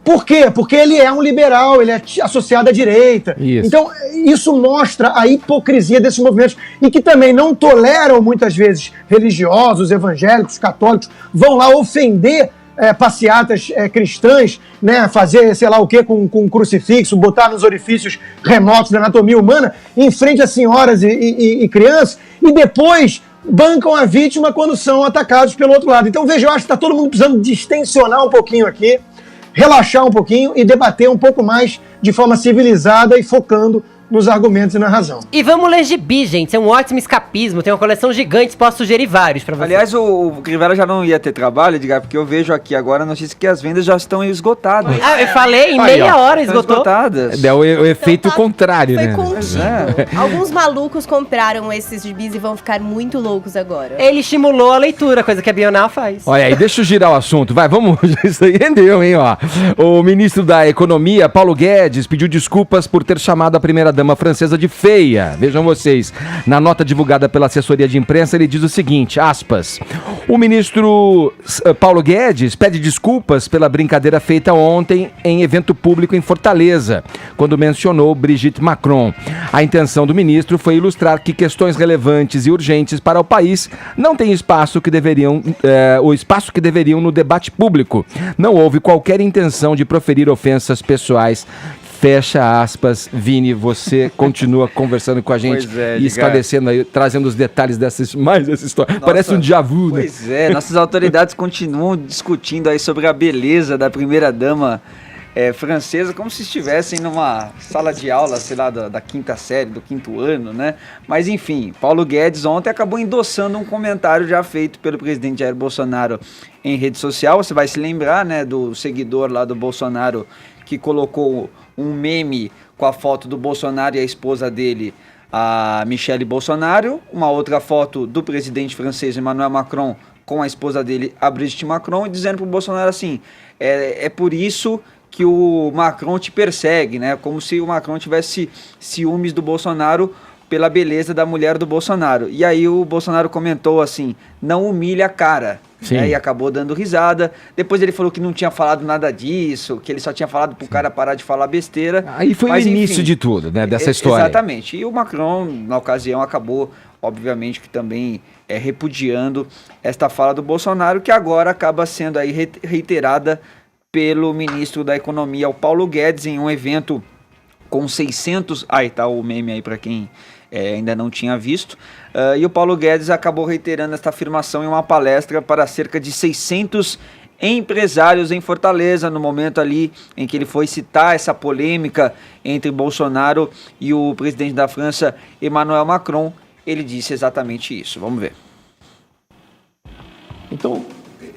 S9: Por quê? Porque ele é um liberal, ele é associado à direita. Isso. Então, isso mostra a hipocrisia desses movimentos e que também não toleram, muitas vezes, religiosos, evangélicos, católicos, vão lá ofender passeatas cristãs, né, fazer sei lá o que com um crucifixo, botar nos orifícios remotos da anatomia humana, em frente a senhoras e crianças, e depois bancam a vítima quando são atacados pelo outro lado. Então, veja, eu acho que está todo mundo precisando distensionar um pouquinho aqui, relaxar um pouquinho e debater um pouco mais de forma civilizada e focando nos argumentos e na razão.
S3: E vamos ler gibi, gente. É um ótimo escapismo. Tem uma coleção gigante, posso sugerir vários pra vocês.
S7: Aliás, o Crivella já não ia ter trabalho, Edgar, porque eu vejo aqui agora a notícia que as vendas já estão esgotadas.
S3: Ah, eu falei, em meia hora esgotou.
S7: Esgotadas.
S1: É o efeito contrário,
S2: Foi
S1: né?
S2: contido. Alguns malucos compraram esses gibis e vão ficar muito loucos agora.
S3: Ele estimulou a leitura, coisa que a Bienal faz.
S1: Olha aí, deixa eu girar o assunto. Vai, vamos. Isso aí rendeu, hein, ó. O ministro da Economia, Paulo Guedes, pediu desculpas por ter chamado a primeira-dama francesa de feia. Vejam vocês. Na nota divulgada pela assessoria de imprensa, ele diz o seguinte, aspas, o ministro Paulo Guedes pede desculpas pela brincadeira feita ontem em evento público em Fortaleza, quando mencionou Brigitte Macron. A intenção do ministro foi ilustrar que questões relevantes e urgentes para o país não têm espaço que deveriam, o espaço que deveriam no debate público. Não houve qualquer intenção de proferir ofensas pessoais. Fecha aspas, Vini, você continua conversando com a gente e esclarecendo aí, trazendo os detalhes dessa história. Nossa, parece um déjà vu, né?
S7: Pois é, nossas autoridades continuam discutindo aí sobre a beleza da primeira-dama francesa, como se estivessem numa sala de aula, sei lá, da quinta série, do quinto ano, né? Mas enfim, Paulo Guedes ontem acabou endossando um comentário já feito pelo presidente Jair Bolsonaro em rede social. Você vai se lembrar, né, do seguidor lá do Bolsonaro que colocou um meme com a foto do Bolsonaro e a esposa dele, a Michelle Bolsonaro, uma outra foto do presidente francês Emmanuel Macron com a esposa dele, a Brigitte Macron, e dizendo pro Bolsonaro assim, é por isso que o Macron te persegue, né? Como se o Macron tivesse ciúmes do Bolsonaro pela beleza da mulher do Bolsonaro. E aí o Bolsonaro comentou assim, não humilha a cara. Né, e acabou dando risada. Depois ele falou que não tinha falado nada disso, que ele só tinha falado pro cara parar de falar besteira.
S1: Aí foi o início de tudo, né, dessa história.
S7: Exatamente. E o Macron, na ocasião, acabou, obviamente, que também repudiando esta fala do Bolsonaro, que agora acaba sendo aí reiterada pelo ministro da Economia, o Paulo Guedes, em um evento com 600... Aí tá o meme aí para quem ainda não tinha visto. E o Paulo Guedes acabou reiterando esta afirmação em uma palestra para cerca de 600 empresários em Fortaleza, no momento ali em que ele foi citar essa polêmica entre Bolsonaro e o presidente da França, Emmanuel Macron. Ele disse exatamente isso. Vamos ver.
S12: Então,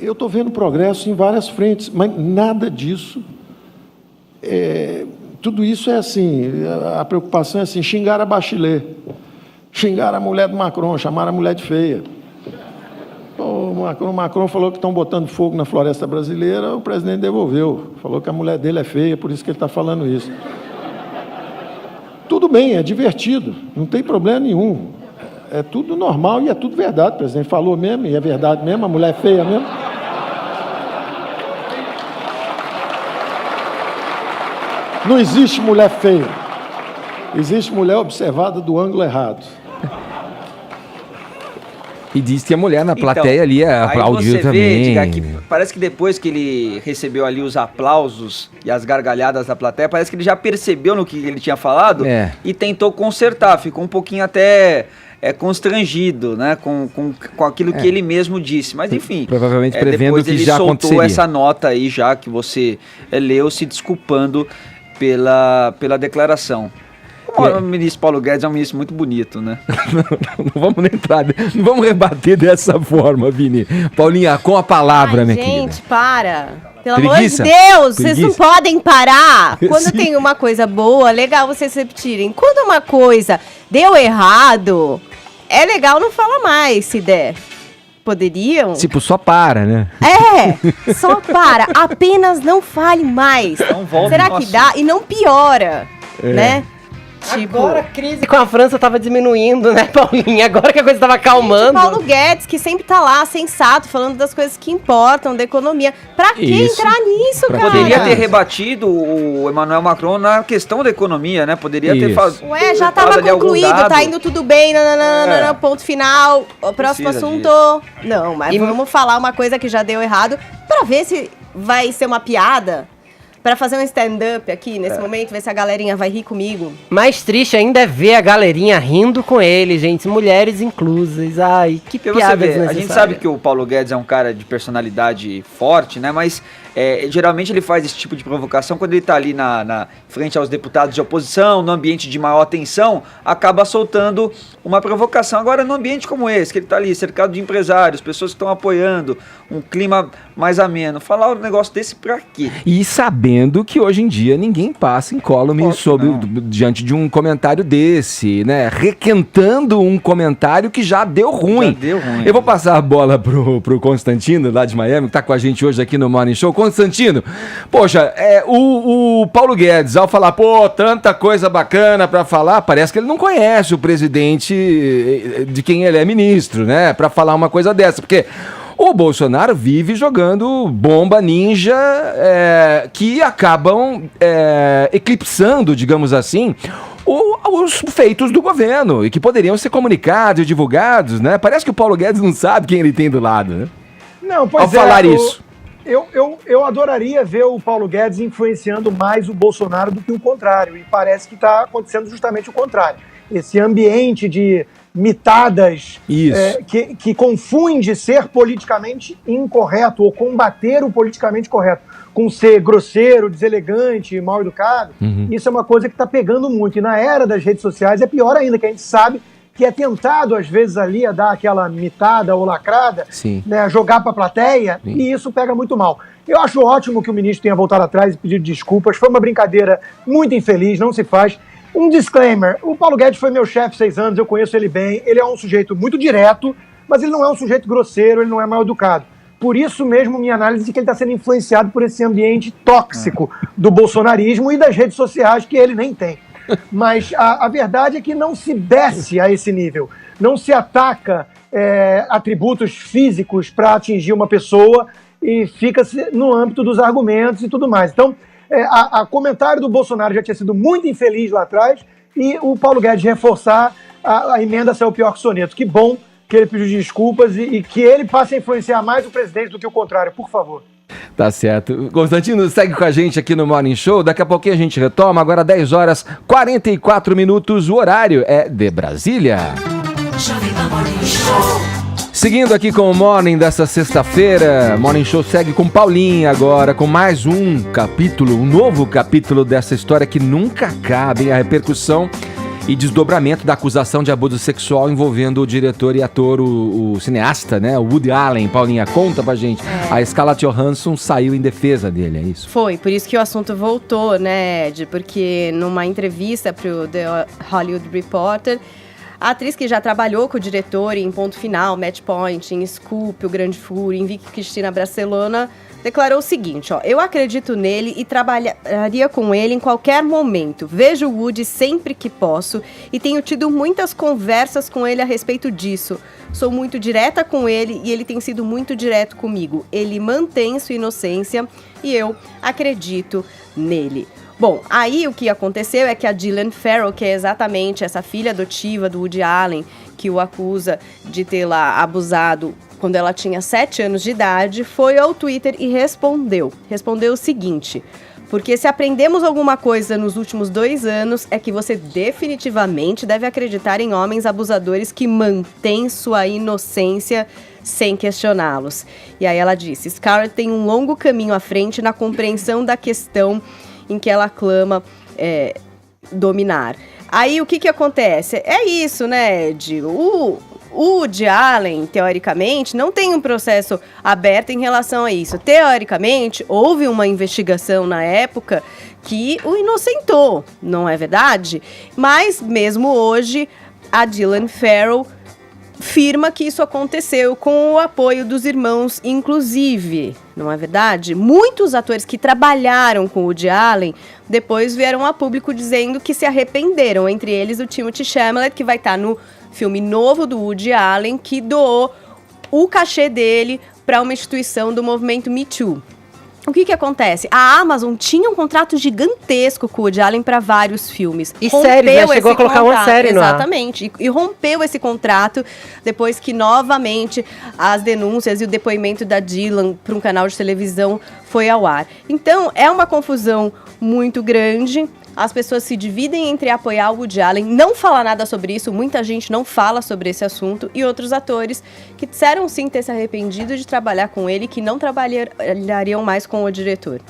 S12: eu estou vendo progresso em várias frentes, mas nada disso... Tudo isso é assim, a preocupação é assim, xingar a Bachelet, xingar a mulher do Macron, chamar a mulher de feia. O Macron falou que estão botando fogo na floresta brasileira, o presidente devolveu, falou que a mulher dele é feia, por isso que ele está falando isso. Tudo bem, é divertido, não tem problema nenhum, é tudo normal e é tudo verdade, o presidente falou mesmo, e é verdade mesmo, a mulher é feia mesmo. Não existe mulher feia, existe mulher observada do ângulo errado.
S1: E disse que a mulher na plateia ali aplaudiu
S7: aí você
S1: também.
S7: Vê, Diga, que parece que depois que ele recebeu ali os aplausos e as gargalhadas da plateia, parece que ele já percebeu no que ele tinha falado e tentou consertar. Ficou um pouquinho até constrangido, né, com aquilo que ele mesmo disse. Mas enfim,
S1: provavelmente prevendo
S7: depois
S1: que
S7: ele
S1: já
S7: soltou
S1: aconteceria.
S7: essa nota aí já que você leu, se desculpando pela declaração. O ministro Paulo Guedes é um ministro muito bonito, né?
S1: Não vamos entrar, não vamos rebater dessa forma, Vini. Paulinha, com a palavra, minha querida.
S2: Gente, para. Pelo
S1: Preguiça?
S2: amor de Deus,
S1: Preguiça?
S2: vocês não podem parar. Quando
S1: Sim.
S2: tem uma coisa boa, legal vocês repetirem. Quando uma coisa deu errado, é legal não falar mais, se der. Poderiam?
S1: Tipo, só para, né?
S2: Só para. Apenas não fale mais.
S7: Não volta
S2: Será
S7: no
S2: que
S7: assunto.
S2: dá? E não piora, né? Tipo,
S3: Agora a crise com a França tava diminuindo, né, Paulinha? Agora que a coisa tava acalmando.
S2: Paulo Guedes, que sempre tá lá, sensato, falando das coisas que importam, da economia. Pra que
S1: Isso.
S2: entrar nisso,
S1: Pra
S2: cara?
S7: Poderia ter rebatido o Emmanuel Macron na questão da economia, né? Poderia ter
S1: Isso.
S2: Ué, já tava concluído, tá indo tudo bem, nananana, ponto final, o próximo
S7: Precisa
S2: assunto. Não, mas vamos falar uma coisa que já deu errado pra ver se vai ser uma piada. Pra fazer um stand-up aqui nesse momento, ver se a galerinha vai rir comigo.
S3: Mais triste ainda é ver a galerinha rindo com ele, gente. Mulheres inclusas. Ai, que
S7: Porque
S3: piada
S7: você vê, a
S3: desnecessária.
S7: gente sabe que o Paulo Guedes é um cara de personalidade forte, né? Mas geralmente ele faz esse tipo de provocação quando ele tá ali na frente aos deputados de oposição, no ambiente de maior tensão, acaba soltando uma provocação. Agora, num ambiente como esse, que ele tá ali cercado de empresários, pessoas que estão apoiando, um clima mais ameno, falar um negócio desse pra quê?
S1: E sabendo que hoje em dia ninguém passa incólume diante de um comentário desse, né? Requentando um comentário que já deu ruim.
S7: Já deu ruim.
S1: Eu vou passar a bola pro Constantino, lá de Miami, que tá com a gente hoje aqui no Morning Show. Constantino, poxa, o Paulo Guedes, ao falar, tanta coisa bacana pra falar, parece que ele não conhece o presidente de quem ele é ministro, né? Pra falar uma coisa dessa, porque o Bolsonaro vive jogando bomba ninja que acabam eclipsando, digamos assim, os feitos do governo e que poderiam ser comunicados e divulgados, né? Parece que o Paulo Guedes não sabe quem ele tem do lado, né?
S9: Não, pois
S1: Ao falar isso.
S9: Eu adoraria ver o Paulo Guedes influenciando mais o Bolsonaro do que o contrário, e parece que está acontecendo justamente o contrário. Esse ambiente de mitadas que confunde ser politicamente incorreto ou combater o politicamente correto com ser grosseiro, deselegante, mal educado, isso é uma coisa que está pegando muito. E na era das redes sociais é pior ainda, que a gente sabe que é tentado, às vezes, ali a dar aquela mitada ou lacrada, né, jogar para a plateia, e isso pega muito mal. Eu acho ótimo que o ministro tenha voltado atrás e pedido desculpas. Foi uma brincadeira muito infeliz, não se faz. Um disclaimer, o Paulo Guedes foi meu chefe 6 anos, eu conheço ele bem, ele é um sujeito muito direto, mas ele não é um sujeito grosseiro, ele não é mal educado. Por isso mesmo, minha análise é que ele está sendo influenciado por esse ambiente tóxico do bolsonarismo e das redes sociais que ele nem tem. Mas a verdade é que não se desce a esse nível, não se ataca atributos físicos para atingir uma pessoa e fica-se no âmbito dos argumentos e tudo mais. Então, o comentário do Bolsonaro já tinha sido muito infeliz lá atrás e o Paulo Guedes reforçar a emenda saiu pior que soneto. Que bom que ele pediu desculpas e que ele passe a influenciar mais o presidente do que o contrário, por favor.
S1: Tá certo. Constantino, segue com a gente aqui no Morning Show. Daqui a pouquinho a gente retoma. Agora 10 horas 44 minutos. O horário é de Brasília. Seguindo aqui com o Morning dessa sexta-feira, Morning Show segue com Paulinha agora, com mais um capítulo, um novo capítulo dessa história que nunca acaba, hein? A repercussão e desdobramento da acusação de abuso sexual envolvendo o diretor e ator, o cineasta, né? O Woody Allen. Paulinha, conta pra gente. A Scarlett Johansson saiu em defesa dele, é isso?
S2: Foi, por isso que o assunto voltou, né, Ed? Porque numa entrevista pro The Hollywood Reporter, a atriz que já trabalhou com o diretor em Ponto Final, Match Point, em Scoop, O Grande Fúria, em Vicky Cristina Barcelona, declarou o seguinte, eu acredito nele e trabalharia com ele em qualquer momento. Vejo o Woody sempre que posso e tenho tido muitas conversas com ele a respeito disso. Sou muito direta com ele e ele tem sido muito direto comigo. Ele mantém sua inocência e eu acredito nele. Bom, aí o que aconteceu é que a Gillian Farrell, que é exatamente essa filha adotiva do Woody Allen, que o acusa de ter lá abusado quando ela tinha 7 anos de idade, foi ao Twitter e respondeu. Respondeu o seguinte: porque se aprendemos alguma coisa nos últimos 2 anos, é que você definitivamente deve acreditar em homens abusadores que mantêm sua inocência sem questioná-los. E aí ela disse: Scarlett tem um longo caminho à frente na compreensão da questão em que ela clama dominar. Aí o que acontece? É isso, né, Ed? O Woody Allen, teoricamente, não tem um processo aberto em relação a isso. Teoricamente, houve uma investigação na época que o inocentou, não é verdade? Mas, mesmo hoje, a Gillian Farrell afirma que isso aconteceu com o apoio dos irmãos, inclusive, não é verdade? Muitos atores que trabalharam com o Woody Allen depois vieram a público dizendo que se arrependeram, entre eles o Timothée Chalamet, que vai estar no filme novo do Woody Allen, que doou o cachê dele para uma instituição do movimento Me Too. O que acontece? A Amazon tinha um contrato gigantesco com o Woody Allen para vários filmes.
S3: E séries, né? Chegou a colocar uma série no ar.
S2: Exatamente. E rompeu esse contrato depois que, novamente, as denúncias e o depoimento da Gillian para um canal de televisão foi ao ar. Então, é uma confusão muito grande. As pessoas se dividem entre apoiar o Woody Allen, não falar nada sobre isso, muita gente não fala sobre esse assunto, e outros atores que disseram sim ter se arrependido de trabalhar com ele, que não trabalhariam mais com o diretor.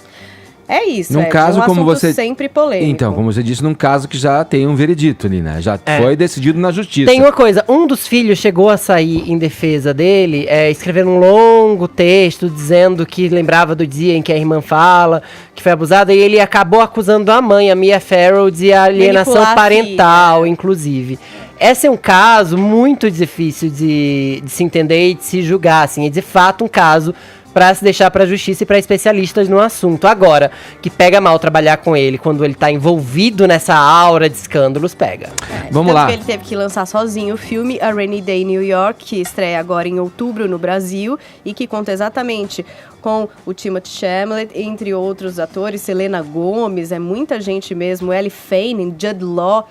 S2: É isso,
S1: num caso,
S2: um
S1: como
S2: assunto
S1: você
S2: sempre polêmico.
S1: Então, como você disse, num caso que já tem um veredito ali, né? Já foi decidido na justiça.
S3: Tem uma coisa, um dos filhos chegou a sair em defesa dele, escrevendo um longo texto dizendo que lembrava do dia em que a irmã fala que foi abusada, e ele acabou acusando a mãe, a Mia Farrow, de alienação parental, inclusive. Esse é um caso muito difícil de se entender e de se julgar, assim, é de fato um caso para se deixar para a justiça e para especialistas no assunto. Agora, que pega mal trabalhar com ele quando ele tá envolvido nessa aura de escândalos, pega.
S1: Vamos lá.
S2: Que ele teve que lançar sozinho o filme A Rainy Day in New York, que estreia agora em outubro no Brasil e que conta exatamente com o Timothée Chalamet, entre outros atores, Selena Gomez, muita gente mesmo, Ellie Fanning, Jude Law.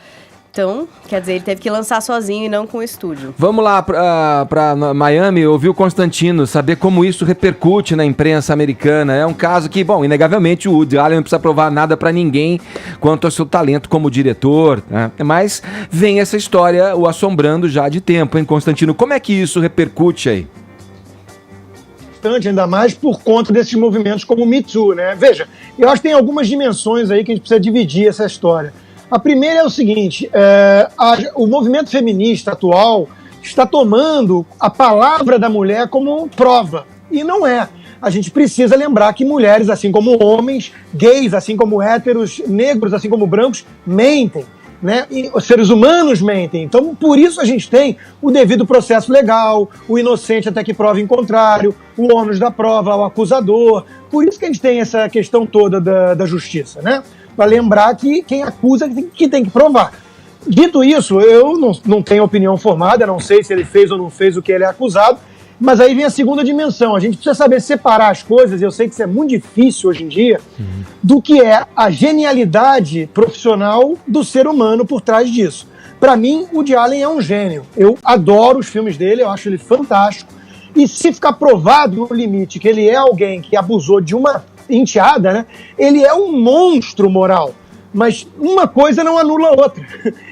S2: Então, quer dizer, ele teve que lançar sozinho e não com o estúdio.
S1: Vamos lá para Miami, ouvir o Constantino, saber como isso repercute na imprensa americana. É um caso que, bom, inegavelmente o Woody Allen não precisa provar nada para ninguém quanto ao seu talento como diretor, né? Mas vem essa história o assombrando já de tempo, hein, Constantino? Como é que isso repercute aí?
S9: Ainda mais por conta desses movimentos como o Me Too, né? Veja, eu acho que tem algumas dimensões aí que a gente precisa dividir essa história. A primeira é o seguinte, o movimento feminista atual está tomando a palavra da mulher como prova, e não é. A gente precisa lembrar que mulheres, assim como homens, gays, assim como héteros, negros, assim como brancos, mentem, né? E os seres humanos mentem. Então, por isso a gente tem o devido processo legal, o inocente até que prove em contrário, o ônus da prova, o acusador. Por isso que a gente tem essa questão toda da justiça, né? Para lembrar que quem acusa que tem que provar. Dito isso, eu não tenho opinião formada, não sei se ele fez ou não fez o que ele é acusado, mas aí vem a segunda dimensão. A gente precisa saber separar as coisas, e eu sei que isso é muito difícil hoje em dia, do que é a genialidade profissional do ser humano por trás disso. Para mim, o Woody Allen é um gênio. Eu adoro os filmes dele, eu acho ele fantástico. E se ficar provado no limite que ele é alguém que abusou de uma enteada, né? Ele é um monstro moral, mas uma coisa não anula a outra.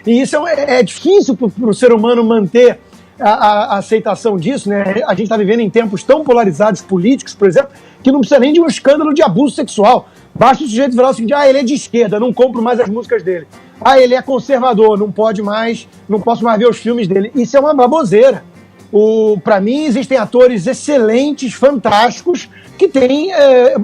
S9: E isso é difícil para o ser humano manter a aceitação disso, né? A gente está vivendo em tempos tão polarizados políticos, por exemplo, que não precisa nem de um escândalo de abuso sexual. Basta o sujeito falar o seguinte: ele é de esquerda, não compro mais as músicas dele. Ele é conservador, não posso mais ver os filmes dele. Isso é uma baboseira. Para mim, existem atores excelentes, fantásticos, que têm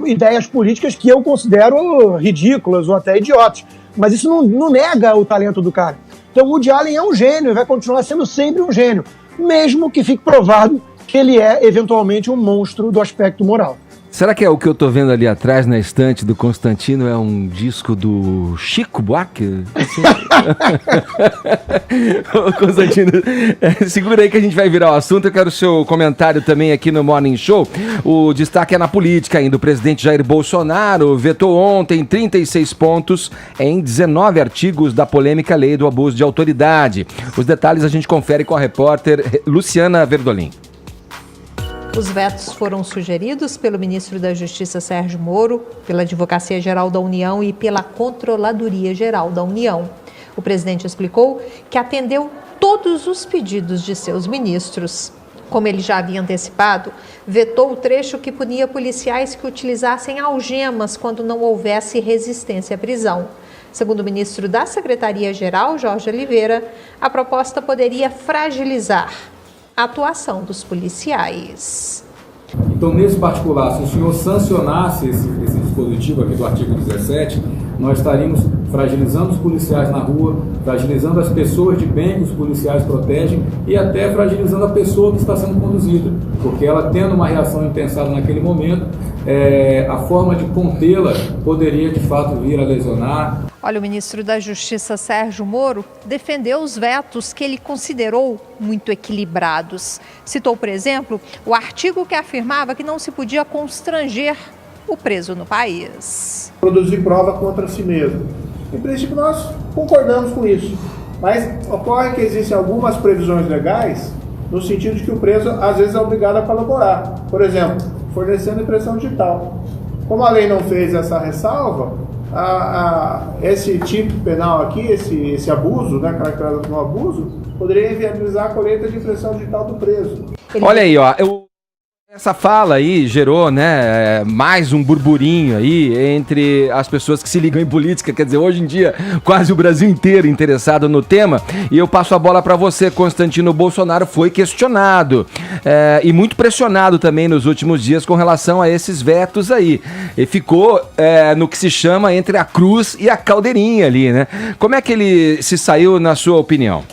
S9: ideias políticas que eu considero ridículas ou até idiotas. Mas isso não nega o talento do cara. Então o Woody Allen é um gênio e vai continuar sendo sempre um gênio, mesmo que fique provado que ele é, eventualmente, um monstro do aspecto moral.
S1: Será que é o que eu tô vendo ali atrás na estante do Constantino é um disco do Chico Buarque? Ô, Constantino, segura aí que a gente vai virar o assunto. Eu quero o seu comentário também aqui no Morning Show. O destaque é na política ainda. O presidente Jair Bolsonaro vetou ontem 36 pontos em 19 artigos da polêmica lei do abuso de autoridade. Os detalhes a gente confere com a repórter Luciana Verdolim.
S13: Os vetos foram sugeridos pelo ministro da Justiça, Sérgio Moro, pela Advocacia Geral da União e pela Controladoria Geral da União. O presidente explicou que atendeu todos os pedidos de seus ministros. Como ele já havia antecipado, vetou o trecho que punia policiais que utilizassem algemas quando não houvesse resistência à prisão. Segundo o ministro da Secretaria-Geral, Jorge Oliveira, a proposta poderia fragilizar a atuação dos policiais.
S14: Então, nesse particular, se o senhor sancionasse esse dispositivo aqui do artigo 17, nós estaríamos fragilizando os policiais na rua, fragilizando as pessoas de bem que os policiais protegem e até fragilizando a pessoa que está sendo conduzida, porque ela tendo uma reação impensada naquele momento, a forma de contê-la poderia de fato vir a lesionar.
S13: Olha, o ministro da Justiça, Sérgio Moro, defendeu os vetos que ele considerou muito equilibrados. Citou, por exemplo, o artigo que afirmava que não se podia constranger o preso no país.
S15: Produzir prova contra si mesmo. Em princípio, nós concordamos com isso. Mas ocorre que existem algumas previsões legais no sentido de que o preso, às vezes, é obrigado a colaborar. Por exemplo, fornecendo impressão digital. Como a lei não fez essa ressalva, esse tipo penal aqui, esse abuso, né, caracterizado como abuso, poderia inviabilizar a colheita de impressão digital do preso.
S1: Olha aí, ó, essa fala aí gerou, né, mais um burburinho aí entre as pessoas que se ligam em política, quer dizer, hoje em dia quase o Brasil inteiro interessado no tema, e eu passo a bola para você. Constantino Bolsonaro foi questionado e muito pressionado também nos últimos dias com relação a esses vetos aí, e ficou no que se chama entre a cruz e a caldeirinha ali, né? Como é que ele se saiu, na sua opinião?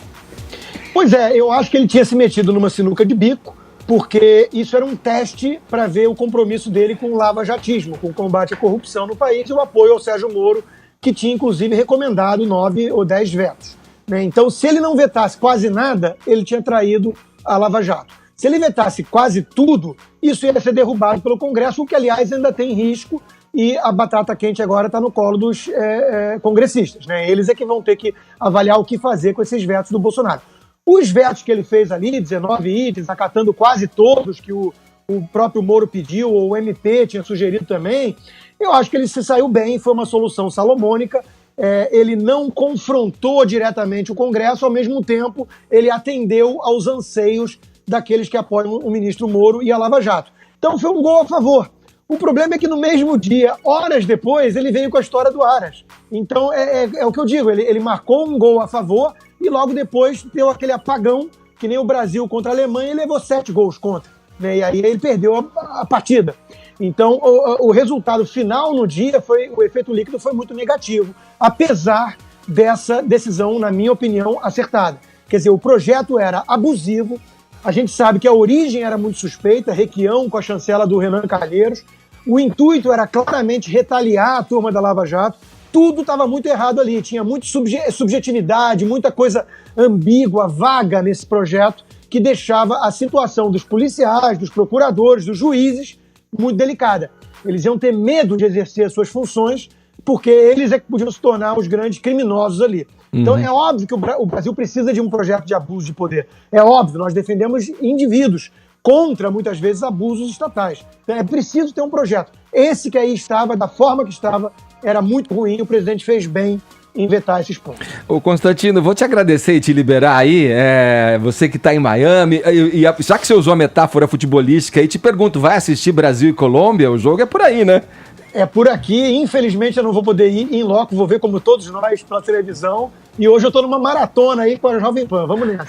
S9: Pois é, eu acho que ele tinha se metido numa sinuca de bico, porque isso era um teste para ver o compromisso dele com o lava-jatismo, com o combate à corrupção no país e o apoio ao Sérgio Moro, que tinha inclusive recomendado 9 ou 10 vetos, né? Então, se ele não vetasse quase nada, ele tinha traído a Lava Jato. Se ele vetasse quase tudo, isso ia ser derrubado pelo Congresso, o que, aliás, ainda tem risco, e a batata quente agora está no colo dos congressistas, né? Eles é que vão ter que avaliar o que fazer com esses vetos do Bolsonaro. Os vetos que ele fez ali, 19 itens, acatando quase todos que o próprio Moro pediu, ou o MP tinha sugerido também, eu acho que ele se saiu bem, foi uma solução salomônica. Ele não confrontou diretamente o Congresso, ao mesmo tempo ele atendeu aos anseios daqueles que apoiam o ministro Moro e a Lava Jato. Então foi um gol a favor. O problema é que no mesmo dia, horas depois, ele veio com a história do Aras. Então é o que eu digo, ele marcou um gol a favor e logo depois deu aquele apagão, que nem o Brasil contra a Alemanha, e levou 7 gols contra, né? E aí ele perdeu a partida. Então o resultado final no dia, o efeito líquido foi muito negativo, apesar dessa decisão, na minha opinião, acertada. Quer dizer, o projeto era abusivo, a gente sabe que a origem era muito suspeita, Requião com a chancela do Renan Calheiros, o intuito era claramente retaliar a turma da Lava Jato, tudo estava muito errado ali, tinha muita subjetividade, muita coisa ambígua, vaga nesse projeto, que deixava a situação dos policiais, dos procuradores, dos juízes muito delicada. Eles iam ter medo de exercer as suas funções, porque eles é que podiam se tornar os grandes criminosos ali. Então é óbvio que o Brasil precisa de um projeto de abuso de poder. É óbvio, nós defendemos indivíduos contra, muitas vezes, abusos estatais. Então é preciso ter um projeto. Esse que aí estava, da forma que estava, era muito ruim, o presidente fez bem em vetar esses pontos.
S1: Ô Constantino, vou te agradecer e te liberar aí, você que está em Miami, e já que você usou a metáfora futebolística aí, te pergunto, vai assistir Brasil e Colômbia? O jogo é por aí, né?
S9: É por aqui, infelizmente eu não vou poder ir em loco, vou ver como todos nós pela televisão, E hoje eu tô numa maratona aí com a Jovem Pan. Vamos nessa.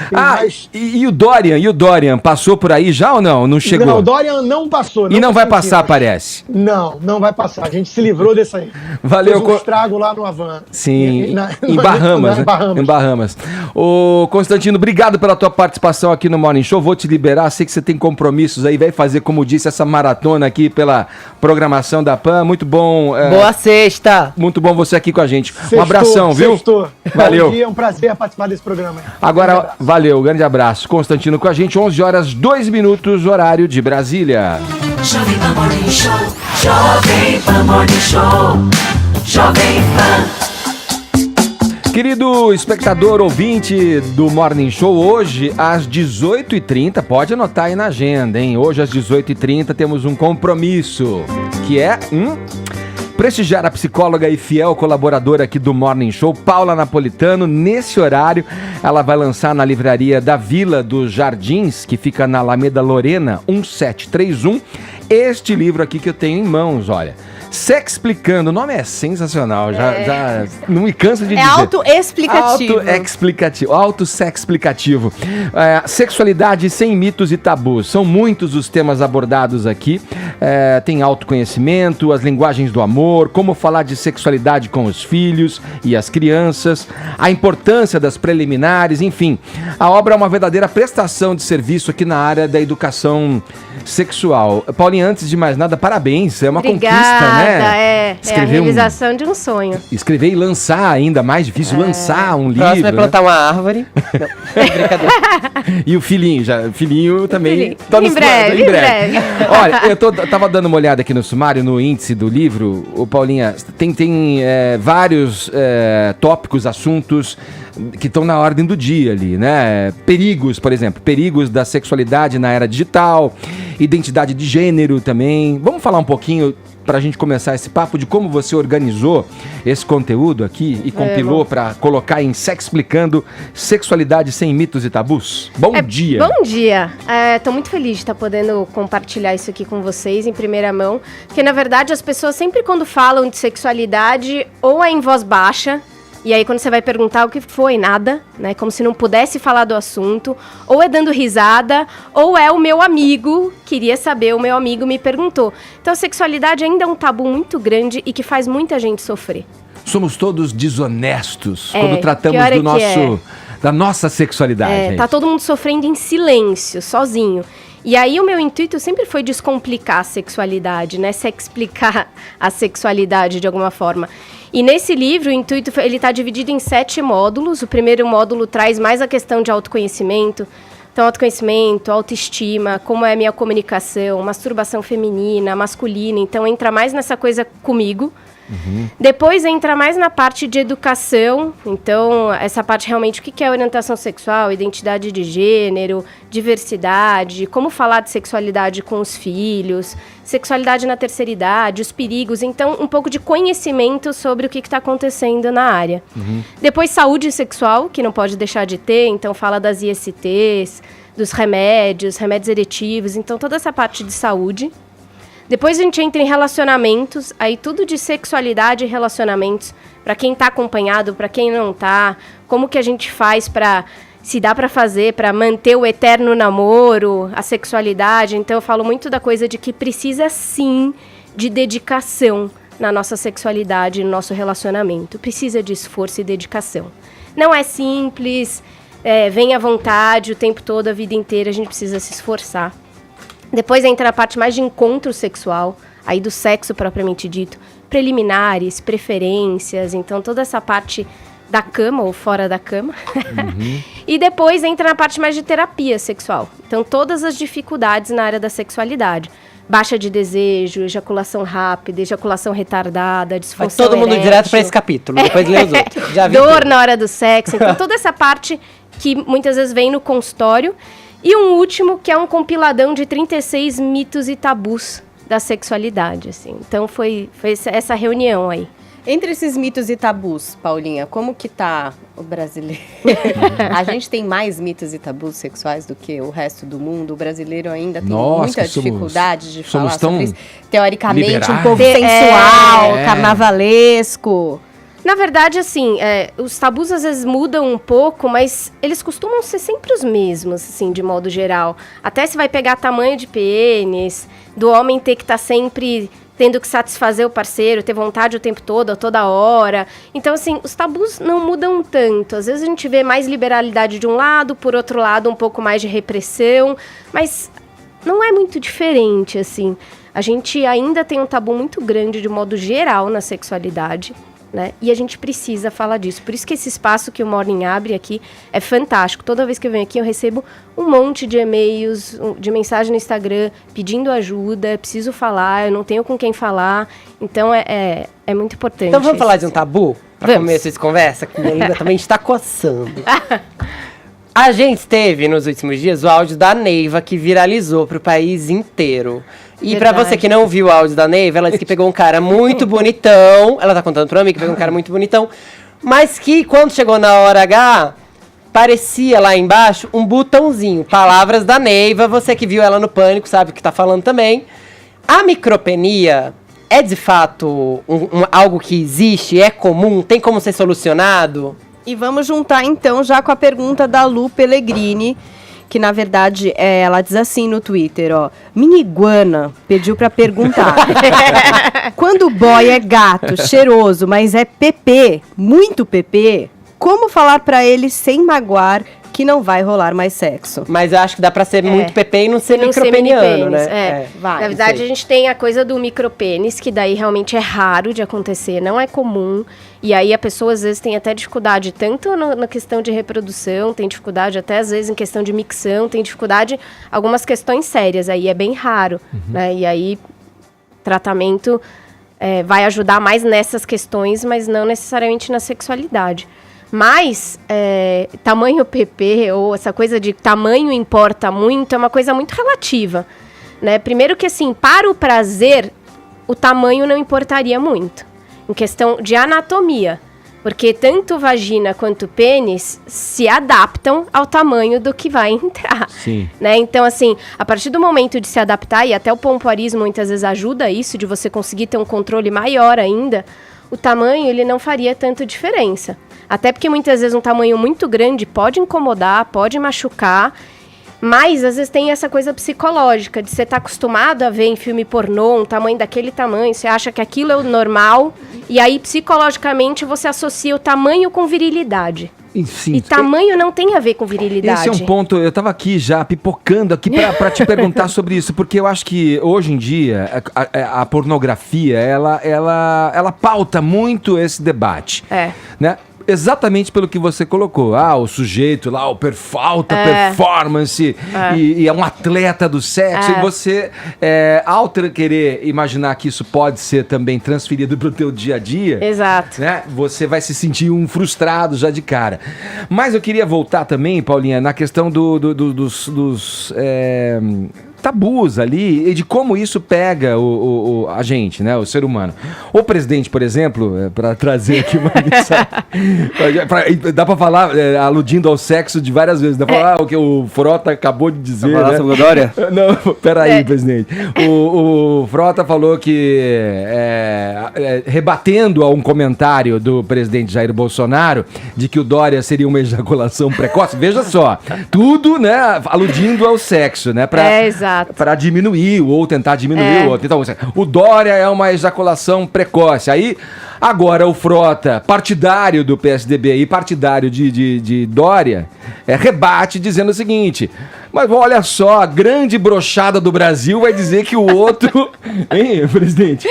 S1: E o Dorian passou por aí já ou não? Não chegou?
S9: Não, o Dorian não passou.
S1: E não vai passar, parece.
S9: Não vai passar. A gente se livrou desse aí.
S1: Valeu.
S9: Fez um estrago lá no Havan.
S1: Sim, em Bahamas, né? Em Bahamas. Ô, Constantino, obrigado pela tua participação aqui no Morning Show. Vou te liberar, sei que você tem compromissos aí, vai fazer, como disse, essa maratona aqui pela programação da PAN. Muito bom.
S3: Boa sexta.
S1: Muito bom você aqui com a gente.
S9: Sextou,
S1: um abração, viu? Valeu.
S9: Bom dia, é um prazer participar desse programa.
S1: Agora, valeu, grande abraço. Constantino com a gente, 11 horas 2 minutos, horário de Brasília.
S16: Jovem Pan Morning Show, Jovem Pan Morning Show, Jovem Pan.
S1: Querido espectador ouvinte do Morning Show, hoje às 18h30, pode anotar aí na agenda, hein? Hoje às 18h30 temos um compromisso, que é prestigiar a psicóloga e fiel colaboradora aqui do Morning Show, Paula Napolitano. Nesse horário, ela vai lançar na livraria da Vila dos Jardins, que fica na Alameda Lorena, 1731, este livro aqui que eu tenho em mãos, olha. Sexplicando, o nome é sensacional, já não me canso de dizer.
S2: É autoexplicativo.
S1: Autosexplicativo. Sexualidade sem mitos e tabus. São muitos os temas abordados aqui. Tem autoconhecimento, as linguagens do amor, como falar de sexualidade com os filhos e as crianças, a importância das preliminares, enfim. A obra é uma verdadeira prestação de serviço aqui na área da educação sexual. Paulinha, antes de mais nada, parabéns. É uma conquista, né?
S2: É a realização de um sonho.
S1: Escrever e lançar, ainda mais difícil, lançar um livro.
S3: Próximo é plantar uma árvore. Não, brincadeira.
S1: E o filhinho também.
S2: Em breve.
S1: Olha, eu tava dando uma olhada aqui no sumário, no índice do livro. Paulinha, tem vários tópicos, assuntos que estão na ordem do dia ali, né? Perigos, por exemplo, perigos da sexualidade na era digital, identidade de gênero também. Vamos falar um pouquinho, para a gente começar esse papo, de como você organizou esse conteúdo aqui e compilou para colocar em Sexplicando, Sexualidade Sem Mitos e Tabus. Bom dia!
S2: Bom dia! Tô muito feliz de estar podendo compartilhar isso aqui com vocês em primeira mão, porque na verdade as pessoas sempre quando falam de sexualidade ou é em voz baixa, e aí quando você vai perguntar o que foi, nada, né? Como se não pudesse falar do assunto, ou é dando risada, ou é o meu amigo, queria saber, o meu amigo me perguntou. Então a sexualidade ainda é um tabu muito grande e que faz muita gente sofrer.
S1: Somos todos desonestos quando tratamos da nossa sexualidade.
S2: Tá todo mundo sofrendo em silêncio, sozinho. E aí o meu intuito sempre foi descomplicar a sexualidade, né? Explicar a sexualidade de alguma forma. E nesse livro, o intuito, ele está dividido em 7 módulos. O primeiro módulo traz mais a questão de autoconhecimento. Então, autoconhecimento, autoestima, como é a minha comunicação, masturbação feminina, masculina. Então, entra mais nessa coisa comigo. Depois entra mais na parte de educação, então essa parte realmente, o que é orientação sexual, identidade de gênero, diversidade, como falar de sexualidade com os filhos, sexualidade na terceira idade, os perigos, então um pouco de conhecimento sobre o que está acontecendo na área. Depois saúde sexual, que não pode deixar de ter, então fala das ISTs, dos remédios eretivos, então toda essa parte de saúde. Depois a gente entra em relacionamentos, aí tudo de sexualidade e relacionamentos, para quem tá acompanhado, para quem não tá, como que a gente faz para, se dá para fazer, para manter o eterno namoro, a sexualidade. Então eu falo muito da coisa de que precisa sim de dedicação na nossa sexualidade, no nosso relacionamento. Precisa de esforço e dedicação. Não é simples, vem à vontade o tempo todo, a vida inteira, a gente precisa se esforçar. Depois entra a parte mais de encontro sexual, aí do sexo propriamente dito, preliminares, preferências, então toda essa parte da cama ou fora da cama. E depois entra na parte mais de terapia sexual. Então todas as dificuldades na área da sexualidade. Baixa de desejo, ejaculação rápida, ejaculação retardada, disfunção
S3: todo mundo
S2: erétil.
S3: Direto para esse capítulo, depois lê os outros. Já vi
S2: Dor
S3: tudo.
S2: na hora do sexo, então toda essa parte que muitas vezes vem no consultório. E um último, que é um compiladão de 36 mitos e tabus da sexualidade, assim. Então foi essa reunião aí.
S17: Entre esses mitos e tabus, Paulinha, como que tá o brasileiro? A gente tem mais mitos e tabus sexuais do que o resto do mundo. O brasileiro ainda tem muita dificuldade de falar sobre isso. Teoricamente, um povo sensual, carnavalesco.
S18: Na verdade, assim, os tabus às vezes mudam um pouco, mas eles costumam ser sempre os mesmos, assim, de modo geral. Até se vai pegar tamanho de pênis, do homem ter que estar sempre tendo que satisfazer o parceiro, ter vontade o tempo todo, a toda hora. Então, assim, os tabus não mudam tanto. Às vezes a gente vê mais liberalidade de um lado, por outro lado um pouco mais de repressão, mas não é muito diferente, assim. A gente ainda tem um tabu muito grande de modo geral na sexualidade, né? E a gente precisa falar disso. Por isso que esse espaço que o Morning abre aqui é fantástico. Toda vez que eu venho aqui eu recebo um monte de e-mails, de mensagem no Instagram pedindo ajuda, preciso falar, eu não tenho com quem falar. Então é muito importante.
S3: Então vamos falar de um tabu? Pra
S18: Vamos.
S3: começar essa conversa, que minha língua também está coçando. A gente teve nos últimos dias o áudio da Neiva, que viralizou pro país inteiro. E pra você que não viu o áudio da Neiva, ela disse que pegou um cara muito bonitão. Ela tá contando pra mim que pegou um cara muito bonitão. Mas que quando chegou na hora H, parecia lá embaixo um botãozinho. Palavras da Neiva. Você que viu ela no Pânico sabe o que tá falando também. A micropenia é de fato algo que existe? É comum? Tem como ser solucionado?
S2: E vamos juntar então já com a pergunta da Lu Pellegrini, que na verdade ela diz assim no Twitter, ó: Miniguana pediu pra perguntar. Quando o boy é gato, cheiroso, mas é PP, muito PP, como falar pra ele sem magoar que não vai rolar mais sexo?
S3: Mas eu acho que dá pra ser muito PP e não ser micropeniano, né?
S18: Na verdade, a gente tem a coisa do micropênis, que daí realmente é raro de acontecer, não é comum. E aí a pessoa às vezes tem até dificuldade, tanto na questão de reprodução, tem dificuldade até às vezes em questão de micção, tem dificuldade, algumas questões sérias, aí é bem raro, né? E aí tratamento vai ajudar mais nessas questões, mas não necessariamente na sexualidade. Mas tamanho PP, ou essa coisa de tamanho importa muito, é uma coisa muito relativa, né? Primeiro que, assim, para o prazer, o tamanho não importaria muito, em questão de anatomia, porque tanto vagina quanto pênis se adaptam ao tamanho do que vai entrar.
S1: Sim.
S18: Né? Então, assim, a partir do momento de se adaptar, e até o pompoarismo muitas vezes ajuda isso, de você conseguir ter um controle maior ainda, o tamanho, ele não faria tanta diferença. Até porque muitas vezes um tamanho muito grande pode incomodar, pode machucar, mas às vezes tem essa coisa psicológica, de você estar acostumado a ver em filme pornô um tamanho daquele tamanho, você acha que aquilo é o normal, e aí psicologicamente você associa o tamanho com virilidade.
S1: Sim,
S18: e tamanho não tem a ver com virilidade.
S1: Esse é um ponto, eu tava aqui já pipocando aqui pra te perguntar sobre isso, porque eu acho que hoje em dia a pornografia, ela pauta muito esse debate, né? Exatamente pelo que você colocou. O sujeito lá, o alta performance, e é um atleta do sexo, e você, ao querer imaginar que isso pode ser também transferido pro teu dia a dia,
S18: exato,
S1: né, você vai se sentir um frustrado já de cara. Mas eu queria voltar também, Paulinha, na questão dos tabus ali, e de como isso pega a gente, né, o ser humano. O presidente, por exemplo, para trazer aqui uma mensagem, dá para falar, aludindo ao sexo de várias vezes, dá para falar o que o Frota acabou de dizer,
S7: falar, né, sobre a Dória?
S1: Não, peraí, presidente. O Frota falou que, rebatendo a um comentário do presidente Jair Bolsonaro, de que o Dória seria uma ejaculação precoce, veja só, tudo, né, aludindo ao sexo, né,
S18: exato.
S1: Para diminuir ou tentar diminuir o outro. Então, o Dória é uma ejaculação precoce. Aí, agora o Frota, partidário do PSDB e partidário de Dória, rebate dizendo o seguinte: mas olha só, a grande brochada do Brasil vai dizer que o outro... Hein, presidente?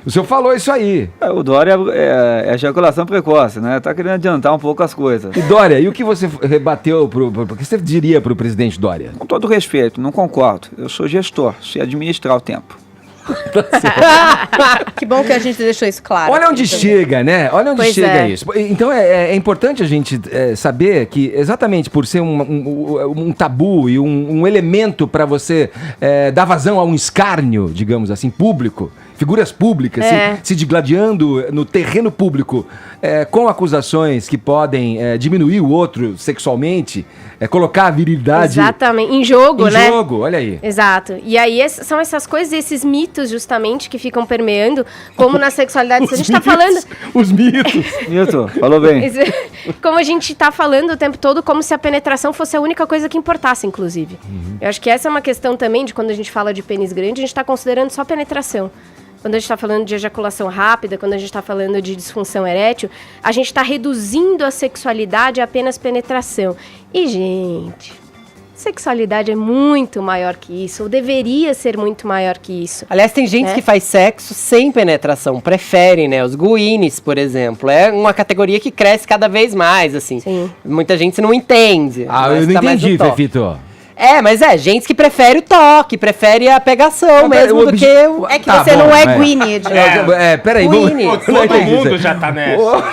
S1: O senhor falou isso aí.
S7: O Dória é ejaculação precoce, né? Tá querendo adiantar um pouco as coisas.
S1: E Dória, e o que você rebateu o que você diria pro presidente Dória?
S7: Com todo respeito, não concordo. Eu sou gestor, sei administrar o tempo.
S2: Que bom que a gente deixou isso claro.
S1: Olha onde chega, né? Olha onde chega isso. Então é importante a gente saber que, exatamente por ser um tabu e um elemento para você dar vazão a um escárnio, digamos assim, público, figuras públicas, se digladiando no terreno público, com acusações que podem diminuir o outro sexualmente, colocar a virilidade...
S18: Exatamente, em jogo, né?
S1: Em jogo, olha aí.
S18: Exato. E aí são essas coisas, esses mitos justamente que ficam permeando, como na sexualidade. Se a gente tá falando...
S1: Os mitos.
S7: Milton, falou bem.
S18: Como a gente tá falando o tempo todo, como se a penetração fosse a única coisa que importasse, inclusive. Eu acho que essa é uma questão também de quando a gente fala de pênis grande, a gente tá considerando só penetração. Quando a gente está falando de ejaculação rápida, quando a gente está falando de disfunção erétil, a gente está reduzindo a sexualidade a apenas penetração. E, gente, sexualidade é muito maior que isso, ou deveria ser muito maior que isso.
S3: Aliás, tem gente que faz sexo sem penetração, prefere, né? Os guines, por exemplo, é uma categoria que cresce cada vez mais, assim.
S18: Sim.
S3: Muita gente não entende.
S1: Eu não entendi, Fefito.
S3: Mas gente que prefere o toque, prefere a pegação mesmo do que...
S2: É que você não é Gwyneth.
S1: Peraí.
S19: Todo mundo já tá nessa.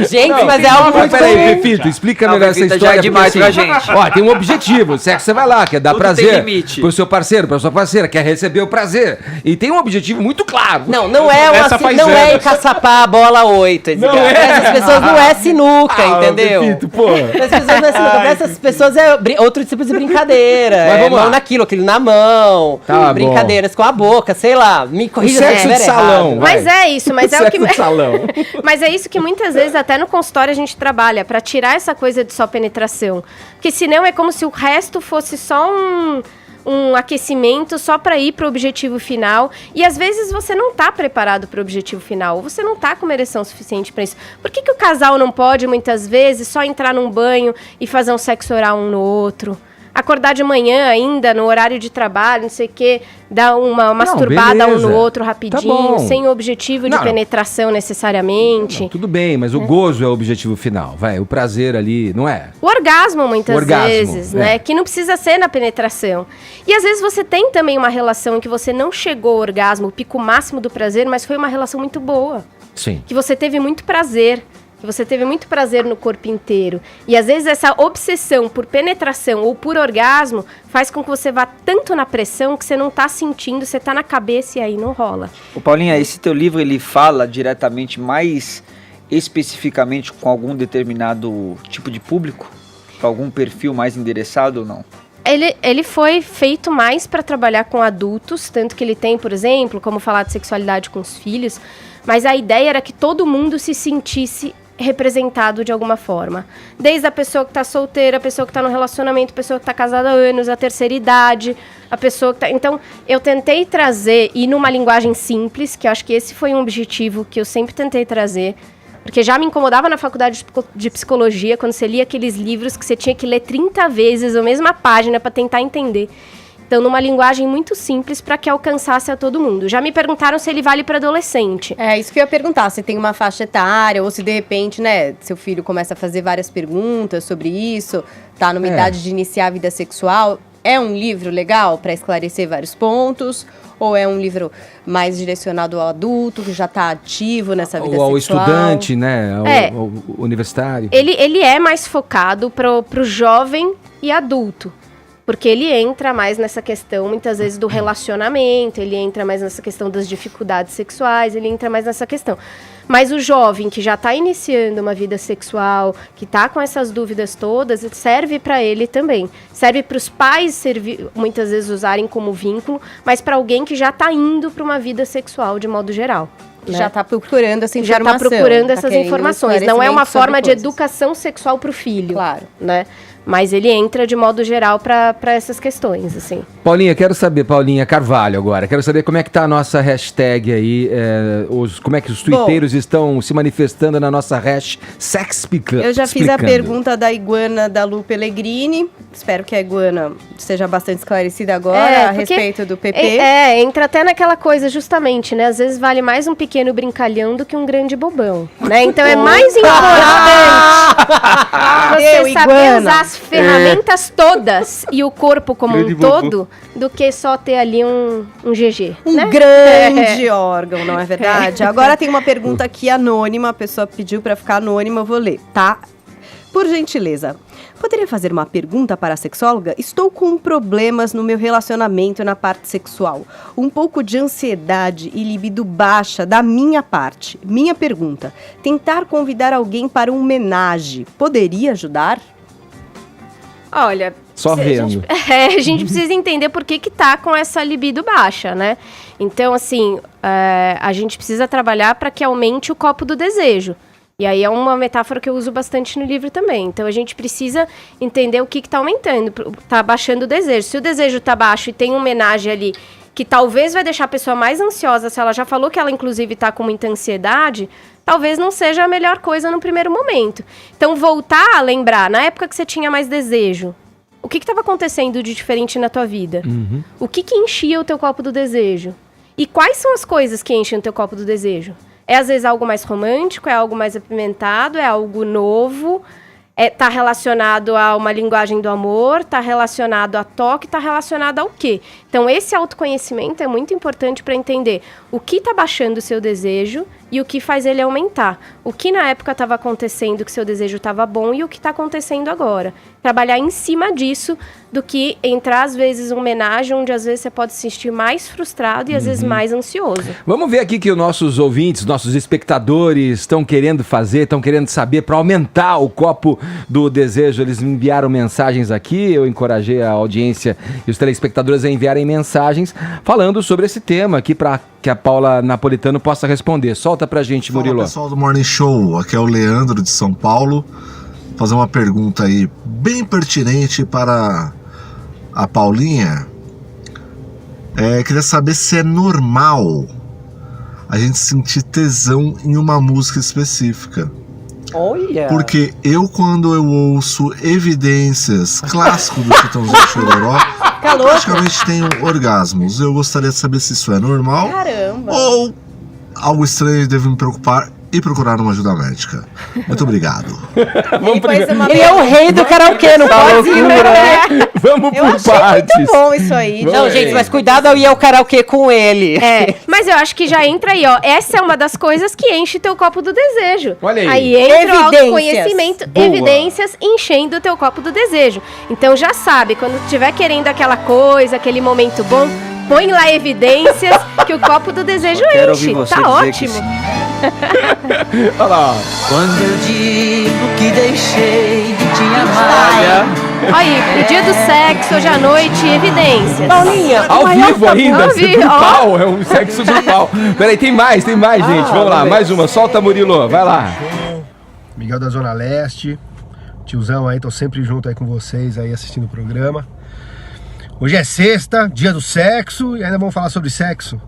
S3: Gente, mas é algo muito...
S1: Peraí, Fefito, explica melhor essa história.
S7: Já é demais pra gente.
S1: Ó, tem um objetivo, sexo você vai lá, quer dar
S7: Tudo
S1: prazer
S7: tem limite.
S1: pro seu parceiro, pra sua parceira, quer receber o prazer. E tem um objetivo muito claro.
S3: Não é encaçapar a bola 8. Essas pessoas não é sinuca, entendeu?
S1: Fefito, pô.
S3: Essas pessoas não é sinuca, essas pessoas é outro tipo de brincadeira.
S1: Mas vamos lá.
S3: Mão naquilo, aquilo na mão.
S1: Tá
S3: brincadeiras com a boca, sei lá. Me corrija se eu
S1: sexo de
S3: estiver
S1: salão.
S3: errado.
S18: Mas é isso, mas é o que...
S1: Sexo de salão.
S18: Mas é isso que muitas vezes até no consultório a gente trabalha, pra tirar essa coisa de só penetração. Porque senão é como se o resto fosse só um aquecimento só para ir para o objetivo final, e às vezes você não tá preparado para o objetivo final, ou você não tá com uma ereção suficiente para isso. Por que o casal não pode, muitas vezes, só entrar num banho e fazer um sexo oral um no outro? Acordar de manhã ainda, no horário de trabalho, não sei o quê, dar uma masturbada um no outro rapidinho, sem o objetivo de penetração necessariamente.
S1: Não, tudo bem, mas o gozo é o objetivo final, o prazer ali, não é?
S18: O orgasmo, muitas vezes, né? Que não precisa ser na penetração. E às vezes você tem também uma relação em que você não chegou ao orgasmo, o pico máximo do prazer, mas foi uma relação muito boa.
S1: Sim.
S18: Que você teve muito prazer. Que você teve muito prazer no corpo inteiro. E às vezes essa obsessão por penetração ou por orgasmo faz com que você vá tanto na pressão que você não tá sentindo, você tá na cabeça e aí não rola.
S7: Ô Paulinha, esse teu livro ele fala diretamente, mais especificamente com algum determinado tipo de público? Com algum perfil mais endereçado ou não?
S18: Ele foi feito mais para trabalhar com adultos, tanto que ele tem, por exemplo, como falar de sexualidade com os filhos, mas a ideia era que todo mundo se sentisse representado de alguma forma. Desde a pessoa que tá solteira, a pessoa que tá no relacionamento, a pessoa que tá casada há anos, a terceira idade, a pessoa que tá... Então, eu tentei trazer, e numa linguagem simples, que eu acho que esse foi um objetivo que eu sempre tentei trazer, porque já me incomodava na faculdade de psicologia, quando você lia aqueles livros que você tinha que ler 30 vezes a mesma página para tentar entender. Então, numa linguagem muito simples para que alcançasse a todo mundo. Já me perguntaram se ele vale para adolescente.
S2: É, isso que eu ia perguntar, se tem uma faixa etária, ou se de repente, né, seu filho começa a fazer várias perguntas sobre isso, tá numa idade de iniciar a vida sexual. É um livro legal para esclarecer vários pontos? Ou é um livro mais direcionado ao adulto, que já está ativo nessa vida sexual?
S1: Ou ao estudante, né? Ao universitário?
S18: Ele é mais focado pro jovem e adulto. Porque ele entra mais nessa questão, muitas vezes, do relacionamento, ele entra mais nessa questão das dificuldades sexuais, ele entra mais nessa questão. Mas o jovem que já está iniciando uma vida sexual, que está com essas dúvidas todas, serve para ele também. Serve para os pais muitas vezes usarem como vínculo, mas para alguém que já está indo para uma vida sexual de modo geral. Né?
S2: Já está procurando essa informação.
S18: Já está procurando essas informações. Não é uma forma de
S2: coisas.
S18: Educação sexual para o filho.
S2: Claro.
S18: Né? Mas ele entra de modo geral para essas questões, assim.
S1: Paulinha, quero saber, Paulinha Carvalho agora, quero saber como é que tá a nossa hashtag aí, como é que os tuiteiros estão se manifestando na nossa hashtag Sexplicando.
S2: Eu já fiz a pergunta da iguana da Lu Pellegrini, espero que a iguana esteja bastante esclarecida agora a respeito do PP.
S18: Entra até naquela coisa justamente, né, às vezes vale mais um pequeno brincalhão do que um grande bobão, né, então é mais importante você saber usar as ferramentas todas e o corpo como um todo do que só ter ali um GG.
S2: Um grande órgão, não é verdade? Agora tem uma pergunta aqui anônima, a pessoa pediu pra ficar anônima, eu vou ler, tá? Por gentileza, poderia fazer uma pergunta para a sexóloga? Estou com problemas no meu relacionamento na parte sexual. Um pouco de ansiedade e libido baixa da minha parte. Minha pergunta, tentar convidar alguém para um homenagem poderia ajudar?
S18: Olha,
S1: Só vendo.
S18: A gente precisa entender por que tá com essa libido baixa, né? Então, assim, a gente precisa trabalhar para que aumente o copo do desejo. E aí é uma metáfora que eu uso bastante no livro também. Então, a gente precisa entender o que tá aumentando, tá baixando o desejo. Se o desejo tá baixo e tem uma homenagem ali que talvez vai deixar a pessoa mais ansiosa, se ela já falou que ela, inclusive, tá com muita ansiedade, talvez não seja a melhor coisa no primeiro momento. Então, voltar a lembrar, na época que você tinha mais desejo, o que estava acontecendo de diferente na tua vida?
S1: Uhum.
S18: O que enchia o teu copo do desejo? E quais são as coisas que enchem o teu copo do desejo? É, às vezes, algo mais romântico, é algo mais apimentado, é algo novo, tá relacionado a uma linguagem do amor, tá relacionado a toque, tá relacionado ao quê? Então, esse autoconhecimento é muito importante para entender o que está baixando o seu desejo e o que faz ele aumentar. O que na época estava acontecendo que seu desejo estava bom e o que está acontecendo agora. Trabalhar em cima disso do que entrar, às vezes, uma homenagem onde, às vezes, você pode se sentir mais frustrado e, às vezes, mais ansioso.
S1: Vamos ver aqui que os nossos ouvintes, nossos espectadores estão querendo fazer, estão querendo saber para aumentar o copo do desejo. Eles me enviaram mensagens aqui, eu encorajei a audiência e os telespectadores a enviarem mensagens falando sobre esse tema aqui para que a Paula Napolitano possa responder. Solta pra gente, Murilo.
S20: Fala, pessoal do Morning Show, aqui é o Leandro de São Paulo. Vou fazer uma pergunta aí bem pertinente para a Paulinha. Queria saber se é normal a gente sentir tesão em uma música específica.
S3: Olha!
S20: Porque eu, quando eu ouço Evidências, clássico do Chitãozinho Chororó, eu praticamente tenho orgasmos. Eu gostaria de saber se isso é normal.
S2: Caramba!
S20: Ou algo estranho e devo me preocupar e procurar uma ajuda médica. Muito obrigado.
S3: Ele é o rei do karaokê, não pode ir, né?
S1: Vamos
S2: Eu
S1: por
S2: achei
S1: partes.
S2: muito bom isso aí.
S3: Não, gente, mas cuidado ao ir ao karaokê com ele.
S18: Mas eu acho que já entra aí, ó. Essa é uma das coisas que enche teu copo do desejo.
S1: Olha aí.
S18: Aí entra o
S2: Evidências.
S18: autoconhecimento,
S1: Boa.
S18: evidências enchendo o teu copo do desejo. Então já sabe, quando estiver querendo aquela coisa, aquele momento bom, põe lá evidências que o copo do desejo
S7: Quero
S18: enche.
S7: ouvir você
S18: Tá
S7: dizer
S18: ótimo.
S7: que sim.
S1: Olha lá, ó.
S16: Quando eu digo que deixei de te amar.
S18: Aí, o dia do sexo, hoje à noite, evidências.
S3: Paulinha,
S1: Ao vivo ainda,
S18: Ao
S1: é
S18: vivo,
S1: grupal, é um sexo grupal. Peraí, tem mais, gente. Vamos lá, mais uma. Solta, Murilo, vai lá.
S21: Miguel da Zona Leste, tiozão aí, tô sempre junto aí com vocês aí assistindo o programa. Hoje é sexta, dia do sexo, e ainda vamos falar sobre sexo.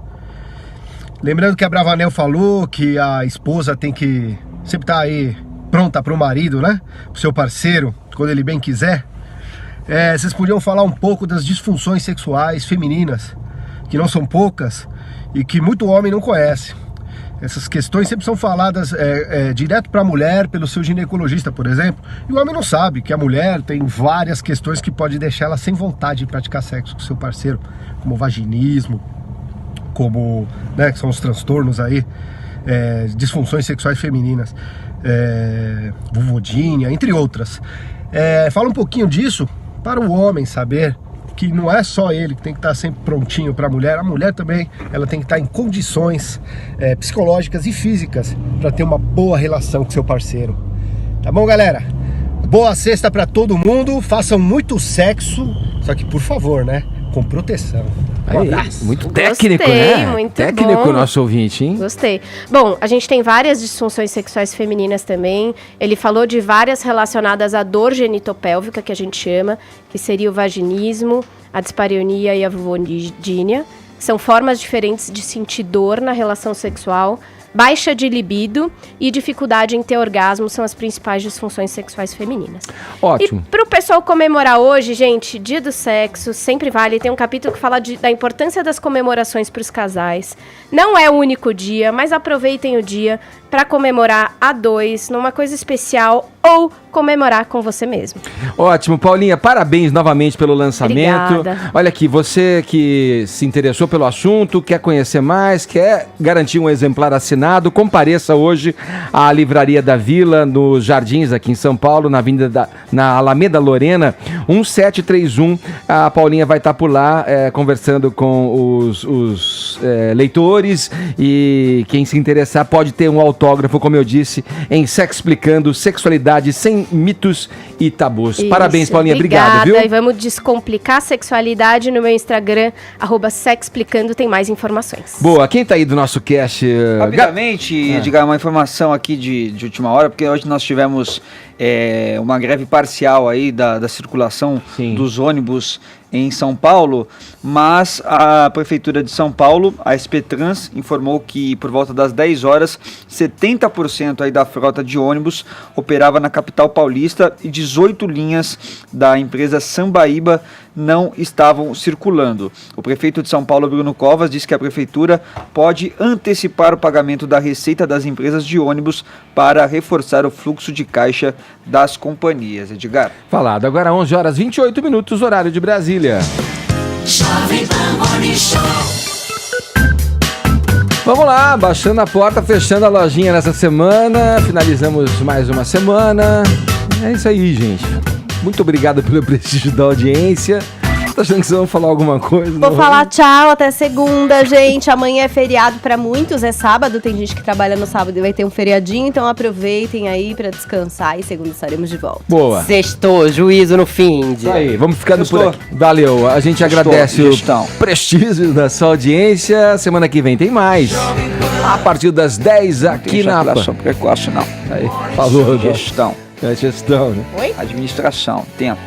S21: Lembrando que a Bravanel falou que a esposa tem que sempre estar aí pronta pro marido, né? Pro seu parceiro, quando ele bem quiser. Vocês podiam falar um pouco das disfunções sexuais femininas, que não são poucas e que muito homem não conhece. Essas questões sempre são faladas direto para a mulher, pelo seu ginecologista, por exemplo. E o homem não sabe que a mulher tem várias questões que pode deixar ela sem vontade de praticar sexo com seu parceiro, como o vaginismo, como, né, que são os transtornos aí, disfunções sexuais femininas, vulvodinha, entre outras. Fala um pouquinho disso para o homem saber que não é só ele que tem que estar sempre prontinho para a mulher também, ela tem que estar em condições psicológicas e físicas para ter uma boa relação com seu parceiro. Tá bom, galera? Boa sexta para todo mundo, façam muito sexo, só que por favor, né? Com proteção. Um abraço.
S1: Muito técnico,
S18: Gostei,
S1: né?
S18: muito
S1: Técnico
S18: bom.
S1: nosso ouvinte, hein?
S18: Gostei. Bom, a gente tem várias disfunções sexuais femininas também. Ele falou de várias relacionadas à dor genitopélvica, que a gente chama, que seria o vaginismo, a dispareunia e a vulvodynia. São formas diferentes de sentir dor na relação sexual. Baixa de libido e dificuldade em ter orgasmo são as principais disfunções sexuais femininas.
S1: Ótimo.
S18: E pro pessoal comemorar hoje, gente, dia do sexo, sempre vale. Tem um capítulo que fala da importância das comemorações para os casais. Não é o único dia, mas aproveitem o dia para comemorar a dois, numa coisa especial, ou comemorar com você mesmo.
S1: Ótimo, Paulinha, parabéns novamente pelo lançamento.
S18: Obrigada.
S1: Olha aqui, você que se interessou pelo assunto, quer conhecer mais, quer garantir um exemplar assinado, compareça hoje à Livraria da Vila, nos Jardins, aqui em São Paulo, na Alameda Lorena, 1731. A Paulinha vai estar por lá conversando com os leitores, e quem se interessar pode ter um autógrafo, como eu disse, em Sexplicando, Sexualidade Sem Mitos e Tabus.
S18: Isso.
S1: Parabéns, Paulinha. Obrigado, viu?
S18: E vamos descomplicar a sexualidade no meu Instagram, @sexplicando, tem mais informações.
S1: Boa, quem tá aí do nosso cast?
S7: Rapidamente, Edgar, uma informação aqui de última hora, porque hoje nós tivemos uma greve parcial aí da circulação dos ônibus em São Paulo, mas a Prefeitura de São Paulo, a SP Trans, informou que por volta das 10 horas, 70% aí da frota de ônibus operava na capital paulista e 18 linhas da empresa Sambaíba não estavam circulando. O prefeito de São Paulo, Bruno Covas, disse que a Prefeitura pode antecipar o pagamento da receita das empresas de ônibus para reforçar o fluxo de caixa das companhias. Edgar.
S1: Falado. Agora 11 horas 28 minutos, horário de Brasília.
S16: Jovem Pan Morning Show.
S1: Vamos lá, baixando a porta, fechando a lojinha nessa semana. Finalizamos mais uma semana. É isso aí, gente. Muito obrigado pelo prestígio da audiência. Tá achando que vocês vão falar alguma coisa?
S2: Vou falar tchau, até segunda, gente. Amanhã é feriado pra muitos, é sábado. Tem gente que trabalha no sábado e vai ter um feriadinho. Então aproveitem aí pra descansar e segunda estaremos de volta.
S1: Boa.
S3: Sextou, juízo no fim.
S1: Isso aí, vamos ficando por aqui. Valeu, a gente agradece o prestígio da sua audiência. Semana que vem tem mais. A partir das 10 aqui na
S7: ejaculação precoce, não.
S1: Aí, falou.
S7: Gestão.
S1: É gestão, né?
S2: Oi?
S7: Administração, tempo.